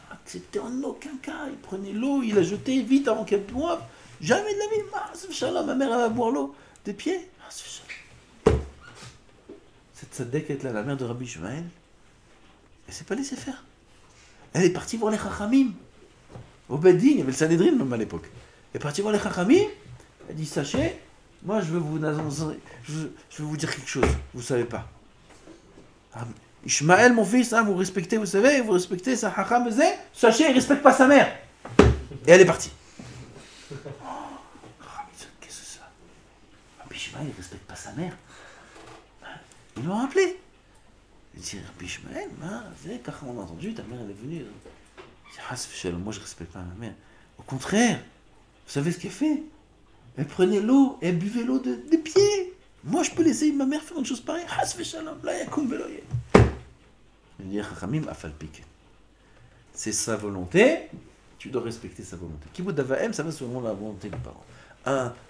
a accepté en aucun cas. Il prenait l'eau, il la jetait vite avant qu'elle boive. Jamais de la vie. Ma mère, elle va boire l'eau des pieds. Cette tzadeket là, la mère de Rabbi Ishmael, elle s'est pas laissée faire. Elle est partie voir les Chachamim. Au Bedin, il y avait le Sanhedrin même à l'époque. Elle est partie voir les Chachamim. Elle dit, sachez Moi, je veux vous annoncer, je veux vous dire quelque chose. Vous savez pas. Ishmaël, mon fils, hein, vous respectez, vous savez, vous respectez sa hacham, sachez, il respecte pas sa mère. Et elle est partie. Qu'est-ce que c'est ça? Ishmaël, il respecte pas sa mère. Ils l'ont rappelé. Il dit, Ishmaël, quand on a entendu, ta mère elle est venue. Il dit, moi je respecte pas ma mère. Au contraire, vous savez ce qu'elle fait? Elle prenait l'eau, elle buvait l'eau des pieds. Moi je peux laisser ma mère faire une chose pareille. Il dit, c'est sa volonté, tu dois respecter sa volonté. Kibbutz Davahem, ça va selon la volonté des parents.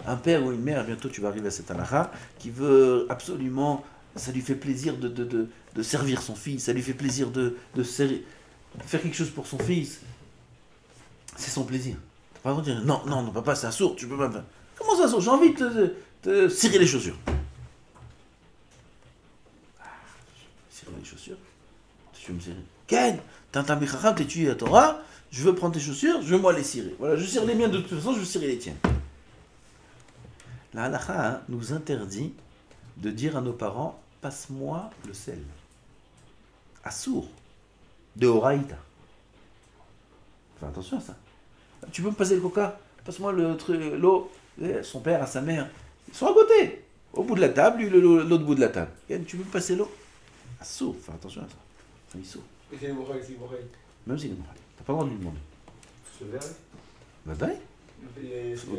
Un père ou une mère, bientôt tu vas arriver à cette halakha, qui veut absolument, ça lui fait plaisir de servir son fils, ça lui fait plaisir de faire quelque chose pour son fils. C'est son plaisir. T'as pas le droit de dire non, papa, c'est un sourd, tu peux pas faire. Comment ça, sourd? J'ai envie de te cirer les chaussures. Cirer les chaussures? Tu veux me cirer? Ken, t'as un tabichacham, t'es tué à Torah, je veux prendre tes chaussures, je veux moi les cirer. Voilà, je cire les miennes de toute façon, je veux cirer les tiennes. La halakha nous interdit de dire à nos parents, passe-moi le sel. Assour. De Horaïta. Fais attention à ça. Tu peux me passer le coca? Passe-moi l'eau. Son père à sa mère. Ils sont à côté. Au bout de la table, lui, l'autre bout de la table. Tu peux me passer l'eau? Assour. Fais attention à ça. C'est assour. Et c'est moral, c'est moral. Même s'il est moral. T'as pas le droit de lui demander. Ce verre. Badaï.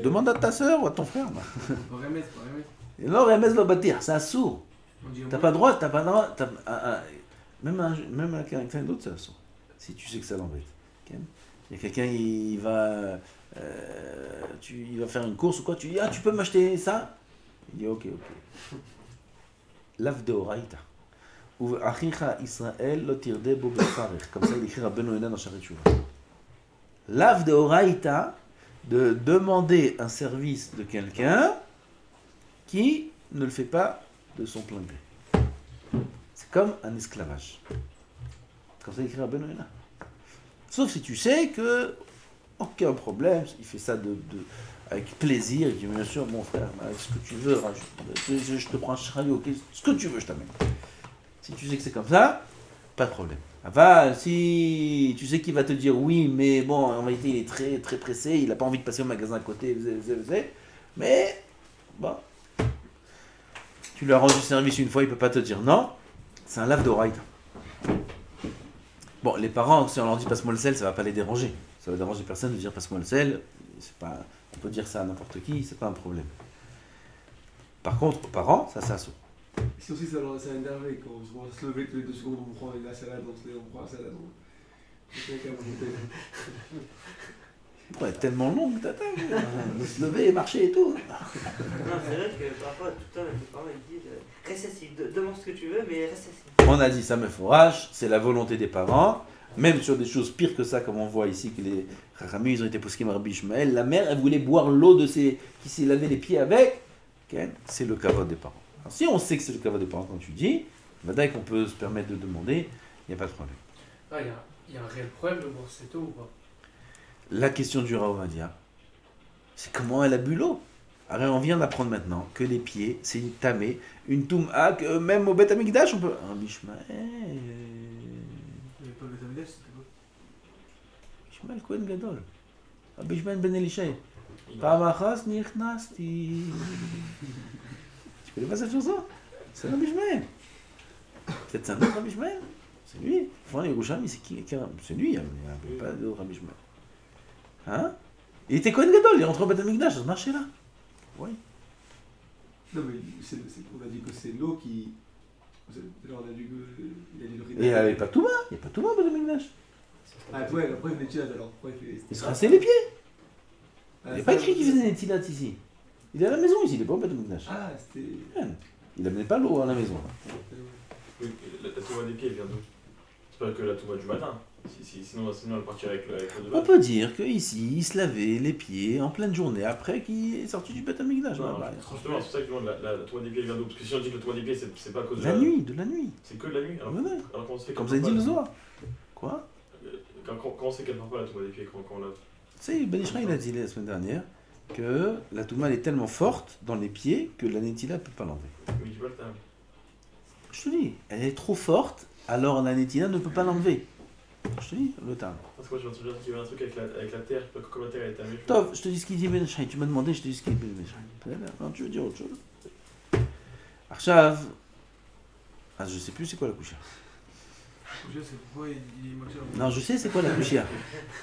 Demande à ta soeur ou à ton frère. Remez. Non, remez le bâtir. C'est assour. T'as pas le droit. Même avec quelqu'un d'autre, c'est assour. Si tu sais que ça l'embête. Okay? Il y a quelqu'un, il va faire une course ou quoi, tu dis, tu peux m'acheter ça? Il dit, ok. Lav de Horaïta. Ou Achicha Israël lo tirde bo befarech. Comme ça, il écrit Rabbeinu Yonah dans Sharet Shuvah. Lav de Horaïta, de demander un service de quelqu'un qui ne le fait pas de son plein gré. C'est comme un esclavage. Comme ça, il écrit Rabbeinu Yonah. Sauf si tu sais que, aucun problème, il fait ça avec plaisir, il dit bien sûr, mon frère, ce que tu veux, je te prends un chariot, ok, ce que tu veux, je t'amène. Si tu sais que c'est comme ça, pas de problème. Si tu sais qu'il va te dire oui, mais bon, en réalité, il est très, très pressé, il n'a pas envie de passer au magasin à côté, mais, bon, tu lui as rendu service une fois, il ne peut pas te dire non, c'est un lave d'oraïta. Bon, les parents, si on leur dit passe-moi le sel, ça va pas les déranger. Ça va déranger personne de dire passe-moi le sel. On peut dire ça à n'importe qui, c'est pas un problème. Par contre, aux parents, ça assaut. Si aussi ça énerve quand on se lever tous les 2 secondes, on prend la salade, on prend la salade. Elle est tellement longue, tata. De se lever et marcher et tout. Non, c'est vrai que parfois, tout le temps, les parents ils disent reste assis, demande ce que tu veux, mais reste assis. On a dit ça me fourrage, c'est la volonté des parents, même sur des choses pires que ça, comme on voit ici que les Chachamim, ils ont été poskim Rabbi Ishmael. La mère, elle voulait boire l'eau qui s'est lavé les pieds avec. Okay? C'est le kavod des parents. Alors, si on sait que c'est le kavod des parents, quand tu dis, dès qu'on peut se permettre de demander, il n'y a pas de problème. Il y a un réel problème de boire cette eau ou pas? La question du Ravadia, c'est comment elle a bu l'eau. Alors on vient d'apprendre maintenant que les pieds, c'est une tamé, une toum'a, que même au Beth Amikdash, on peut... Rabbi Ishmael... Il n'y avait pas le Betamigdash, c'était quoi? Ishmael Kohen Gadol. Rabbi Ishmael Ben Elishay. Pamachas nichnasti. Tu connais pas cette chanson? C'est Rabbi Ishmael. Peut-être c'est un autre Rabbi Ishmael. C'est lui. Enfin, Yerushalmi, c'est qui? C'est lui, il n'y a pas de Rabbi Ishmael. Hein? Il était Kohen Gadol, il est rentré au Beth Amikdash, ça marchait là. Oui. Non, mais on a dit que c'est l'eau qui. Genre, on a dit que. Il a dit le Et il n'y avait pas tout bas, il n'y a pas tout bas au Beth Amikdash. Ah, ouais, après il venait de Tchilat alors. Il se rinçait les pieds. Il n'y a pas écrit qu'il faisait des tilats ici. Il est à la maison ici, il n'est pas au Beth Amikdash. Ah, c'était. Il n'amenait pas l'eau à la maison. Oui, la touma des pieds vient d'où? C'est pas que la touma du matin. Sinon elle partirait avec le de On peut dire qu'ici, il se lavait les pieds en pleine journée après qu'il est sorti du Beth Amikdash. Justement, c'est ça que je demande, la touma des pieds vient d'où? Parce que si on dit que la touma des pieds, c'est pas à cause de la nuit. C'est que de la nuit? Alors comment on sait comme ça dit le Zohar. Quoi? Comment on sait qu'elle part pas la touma des pieds quand on lave? Tu sais, Ben Ishraï, il a dit la semaine dernière que la Touma elle est tellement forte dans les pieds que la Netila ne peut pas l'enlever. Oui, tu vois le terme. Je te dis, elle est trop forte, alors la Netila ne peut pas l'enlever. Je te dis, le terme. Parce que moi, je me souviens qu'il y avait un truc avec la terre, je sais pas comment la terre elle est tamée. Tov, je te dis ce qu'il dit Ben Shai. Tu m'as demandé, je te dis ce qu'il dit Ben Shai. Non, tu veux dire autre chose. Arshav. Ah, je sais plus c'est quoi la couchia. Je sais pourquoi il est moitié. Non, je sais c'est quoi la couchia.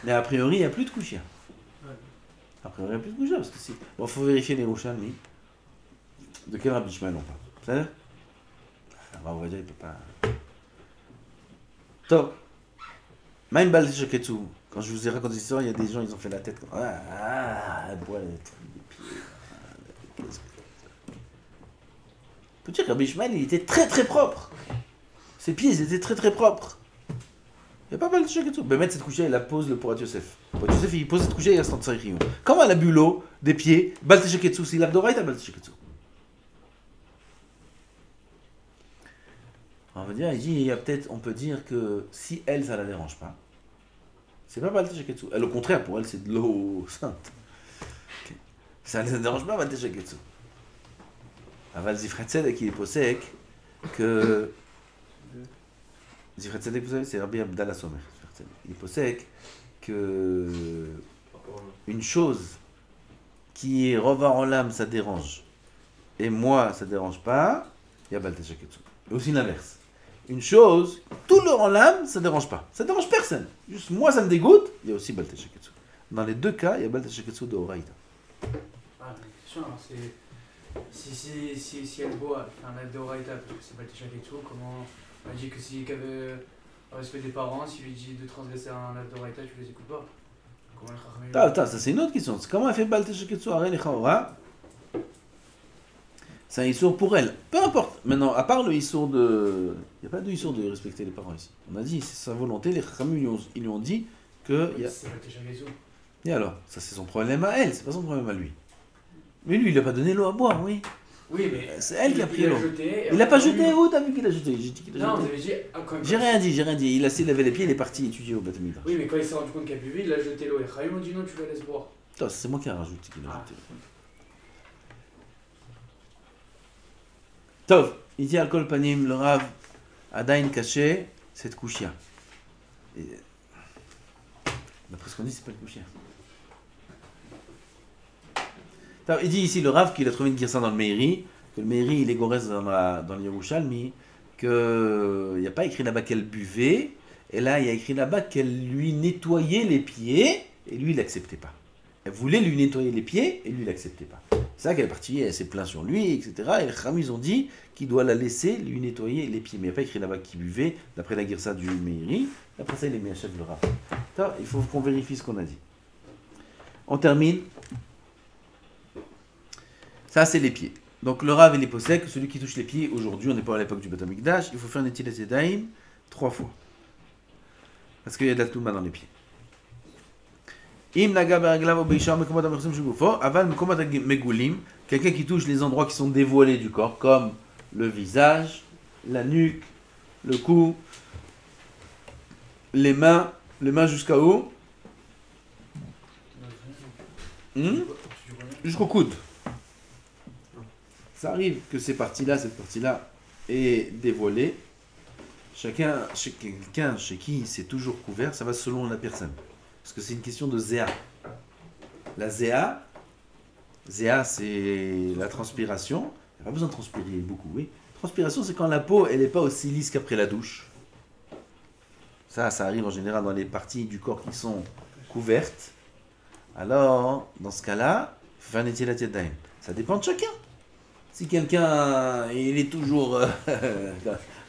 Mais a priori, il n'y a plus de couchia. Ouais. A priori, il n'y a plus de couchia parce que si. Bon, faut vérifier les Rouchalmi. De quel Rabbi Shmuel on parle. Ça veut dire on va dire, il peut pas. Tov. Même Baal Sheketsu. Quand je vous ai raconté cette histoire, il y a des gens, ils ont fait la tête comme elle boit les pieds. Peux dire que Rabbi Shmuel, il était très très propre. Ses pieds, ils étaient très très propres. Il n'y a pas Baal Sheketsu. Ben mettre cette couchée, il la pose le Porat Yosef. Porat Yosef, il pose cette couchée, il reste en Tsarichim. Comment elle a bu l'eau des pieds, Baal Sheketsu, c'est l'Abdoraïta Baal Sheketsu. On va dire, il dit, il y a peut-être, on peut dire que si elle, ça la dérange pas, c'est pas Baal Sheketsu. Elle, au contraire, pour elle, c'est de l'eau sainte. Okay. Ça ne la dérange pas, Baal Sheketsu. Aval Zifret Tzedek, il est possèque que. Zifret Tzedek, vous savez, c'est Rabbi Abdallah Somer. Il est possèque que. Une chose qui est revoir en l'âme, ça dérange, et moi, ça dérange pas, il y a Baal Sheketsu. Et aussi l'inverse. Une chose, tout le en l'âme, ça dérange pas. Ça dérange personne. Juste moi, ça me dégoûte, il y a aussi Baal Sheketsu. Dans les deux cas, il y a Baal Sheketsu de Horaïta. Ah, mais c'est sûr, hein, si elle boit, enfin la Doraïta, parce que c'est pas le Sheketsu, comment. On a dit que si elle avait le respect des parents, s'il lui dit de transgresser un Doraïta, tu les écoutes pas. Comment elle Chachamim. Attends, ça c'est une autre question. C'est comment elle fait Baal Sheketsu Arel et Chaora? C'est un issour pour elle. Peu importe. Maintenant, à part le issour de. Il n'y a pas de issour de respecter les parents ici. On a dit, c'est sa volonté. Les Chachamim, ils lui ont dit que. C'est pas le Sheketsu. Et alors, ça c'est son problème à elle, c'est pas son problème à lui. Mais lui, il n'a pas donné l'eau à boire, oui. Oui, mais. C'est elle qui a pris l'eau. Jeté, Il n'a pas jeté, où t'as vu qu'il a jeté? J'ai dit qu'il a Non, vous jeté. avez dit. Ah, quand même. J'ai rien dit. Il a s'est lavé les pieds, il est parti étudier au Beth Midrash. Oui, mais quand il s'est rendu compte qu'il a bu, il a jeté l'eau. Et Chachamim ont dit non, tu la laisses boire. Attends, c'est moi qui ai rajouté qu'il a Ah. jeté. Tov, il dit Al-Kol Panim, le Rav, Adain caché, cette couchia. D'après ce qu'on dit, c'est pas le couchia. Il dit ici le Rav qu'il a trouvé une girsa dans le Meiri, que le Meiri il est gorès dans le Yerushalmi, qu'il n'y a pas écrit là-bas qu'elle buvait, et là il y a écrit là-bas qu'elle lui nettoyait les pieds, et lui il n'acceptait pas. Elle voulait lui nettoyer les pieds, et lui il n'acceptait pas. C'est ça qu'elle est partie, elle s'est plainte sur lui, etc. Et les Chachamim ils ont dit qu'il doit la laisser lui nettoyer les pieds. Mais il n'y a pas écrit là-bas qu'il buvait, d'après la girsa du Meiri. D'après ça, il est mis à chef le Rav. Il faut qu'on vérifie ce qu'on a dit. On termine. Ça, c'est les pieds. Donc le Rav, il est possèque, celui qui touche les pieds, aujourd'hui, on n'est pas à l'époque du Beth Amikdash, il faut faire un Netilat Yadayim 3 fois. Parce qu'il y a de la Touma dans les pieds. Im naga beraglav obeishar mekomot amersim shugufo, aval mekomot megulim, quelqu'un qui touche les endroits qui sont dévoilés du corps, comme le visage, la nuque, le cou, les mains jusqu'à où? Jusqu'au coude. Ça arrive que cette partie-là est dévoilée. Quelqu'un chez qui c'est toujours couvert, ça va selon la personne. Parce que c'est une question de zéa. La zéa, c'est la transpiration. Il n'y a pas besoin de transpirer beaucoup, oui. Transpiration, c'est quand la peau, elle n'est pas aussi lisse qu'après la douche. Ça arrive en général dans les parties du corps qui sont couvertes. Alors, dans ce cas-là, il faut faire un Netilat Yadayim. Ça dépend de chacun. Si quelqu'un, il est toujours...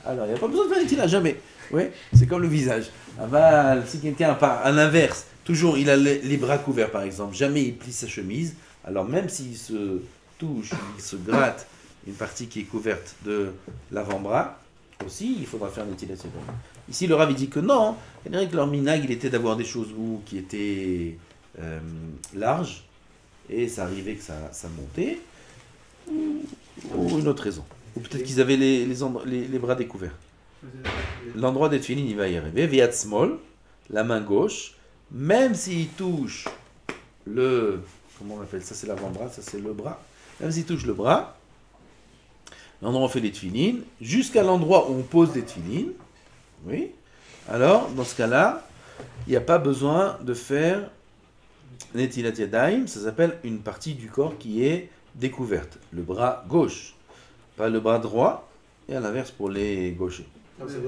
alors, il n'y a pas besoin de faire un Netilat, jamais. Oui, c'est comme le visage. Aval, si quelqu'un, à l'inverse, toujours il a les bras couverts par exemple, jamais il plie sa chemise, alors même s'il se touche, il se gratte une partie qui est couverte de l'avant-bras, aussi il faudra faire un Netilat Yadayim. Ici le Rav il dit que non, il dirait que leur minag il était d'avoir des choses qui étaient larges, et ça arrivait que ça montait, ou une autre raison. Ou peut-être qu'ils avaient les bras découverts. L'endroit des tefilin, il va y arriver. Viat small, la main gauche, même s'il touche le comment on appelle ça? C'est l'avant-bras, ça c'est le bras. Même s'il touche le bras, l'endroit où on fait les tefilines, jusqu'à l'endroit où on pose les tefilines, oui, alors dans ce cas-là, il n'y a pas besoin de faire Netilat Yadayim, ça s'appelle une partie du corps qui est découverte. Le bras gauche, pas le bras droit, et à l'inverse pour les gauchers. Donc c'est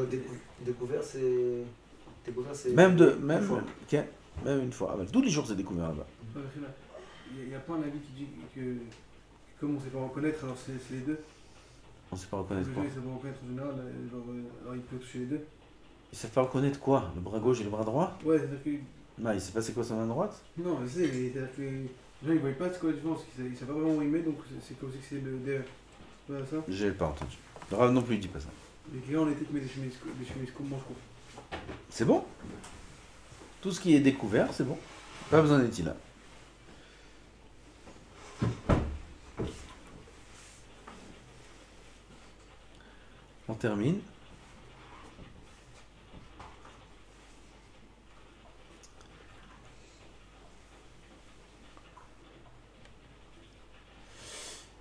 découvert, c'est. Découvert, c'est. Même une fois. ok, même une fois. Ah, ben, tous les jours c'est découvert là-bas. Il y a pas un avis qui dit que comme on ne sait pas reconnaître, alors c'est les deux. On ne sait pas reconnaître Les quoi. gens ils savent pas reconnaître en général, alors il peut toucher les deux. Ils savent pas reconnaître quoi? Le bras gauche et le bras droit? Ouais, c'est-à-dire que. Non, il sait pas c'est quoi sa main droite? Non, je sais, mais c'est-à-dire que les gens ils voient pas c'est quoi la différence, ils savent pas vraiment où ils mettent, donc c'est comme si c'est le derrière. Voilà ça. J'ai pas entendu. Le Rav non plus il dit pas ça. Les clients on était qui met des chemises comme manche courte. C'est bon? Tout ce qui est découvert, c'est bon. Pas besoin d'être là. On termine.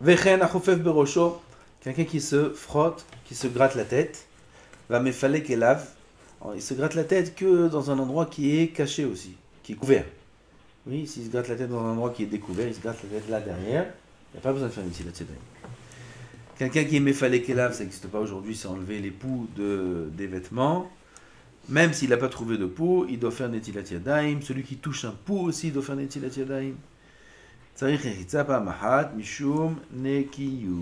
Vechen achofef berosho, quelqu'un qui se frotte, qui se gratte la tête, va mefalek et lave. Il se gratte la tête que dans un endroit qui est caché aussi, qui est couvert. Oui, s'il se gratte la tête dans un endroit qui est découvert, il se gratte la tête là derrière, il n'y a pas besoin de faire une Netilat Yadayim. Quelqu'un qui est mefalek et lave, ça n'existe pas aujourd'hui, c'est enlever les poux des vêtements. Même s'il n'a pas trouvé de poux, il doit faire Netilat Yadayim. Celui qui touche un poux aussi, il doit faire Netilat Yadayim. צריך רחיצה פעם אחת משום נקיות.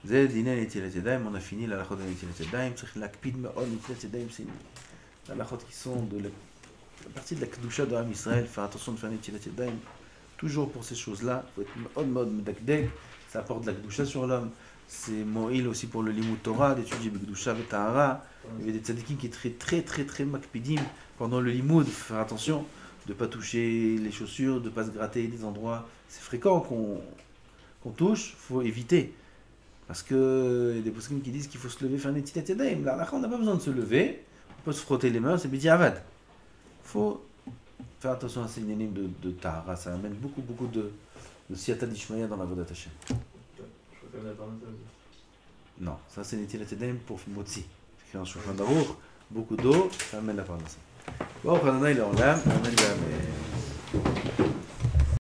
זה דיני נטילת ידיים, on a fini להלכות לנטילת ידיים, צריך להקפיד מאוד נטילת ידיים, c'est להלכות qui sont de la partie de la kedusha de Am Israël, faire attention de faire netilat yadayim, toujours pour ces choses-là, il faut être מאוד מאוד מדקדק, ça apporte de la kedusha sur l'homme, c'est moïl aussi pour le limud Torah, d'étudier kedusha et tahara, il y avait des tzadikim qui étaient très makpidim pendant le limud, faut faire attention de ne pas toucher les chaussures, de ne pas se gratter des endroits. C'est fréquent qu'on touche, il faut éviter. Parce qu'il y a des poskim qui disent qu'il faut se lever, faire une netilat yadayim. Là, on n'a pas besoin de se lever, on peut se frotter les mains, c'est bidi avad. Il faut faire attention à ces nénim de tahara, ça amène beaucoup de siyata d'ishmaya dans la vodat Hashem. Je crois qu'on a parlé de ça. Non, ça c'est netilat yadayim pour motzi. C'est écrit en Shulchan Aruch, beaucoup d'eau, ça amène la parnassa. Bon, Adonai l'olam, amen, amen.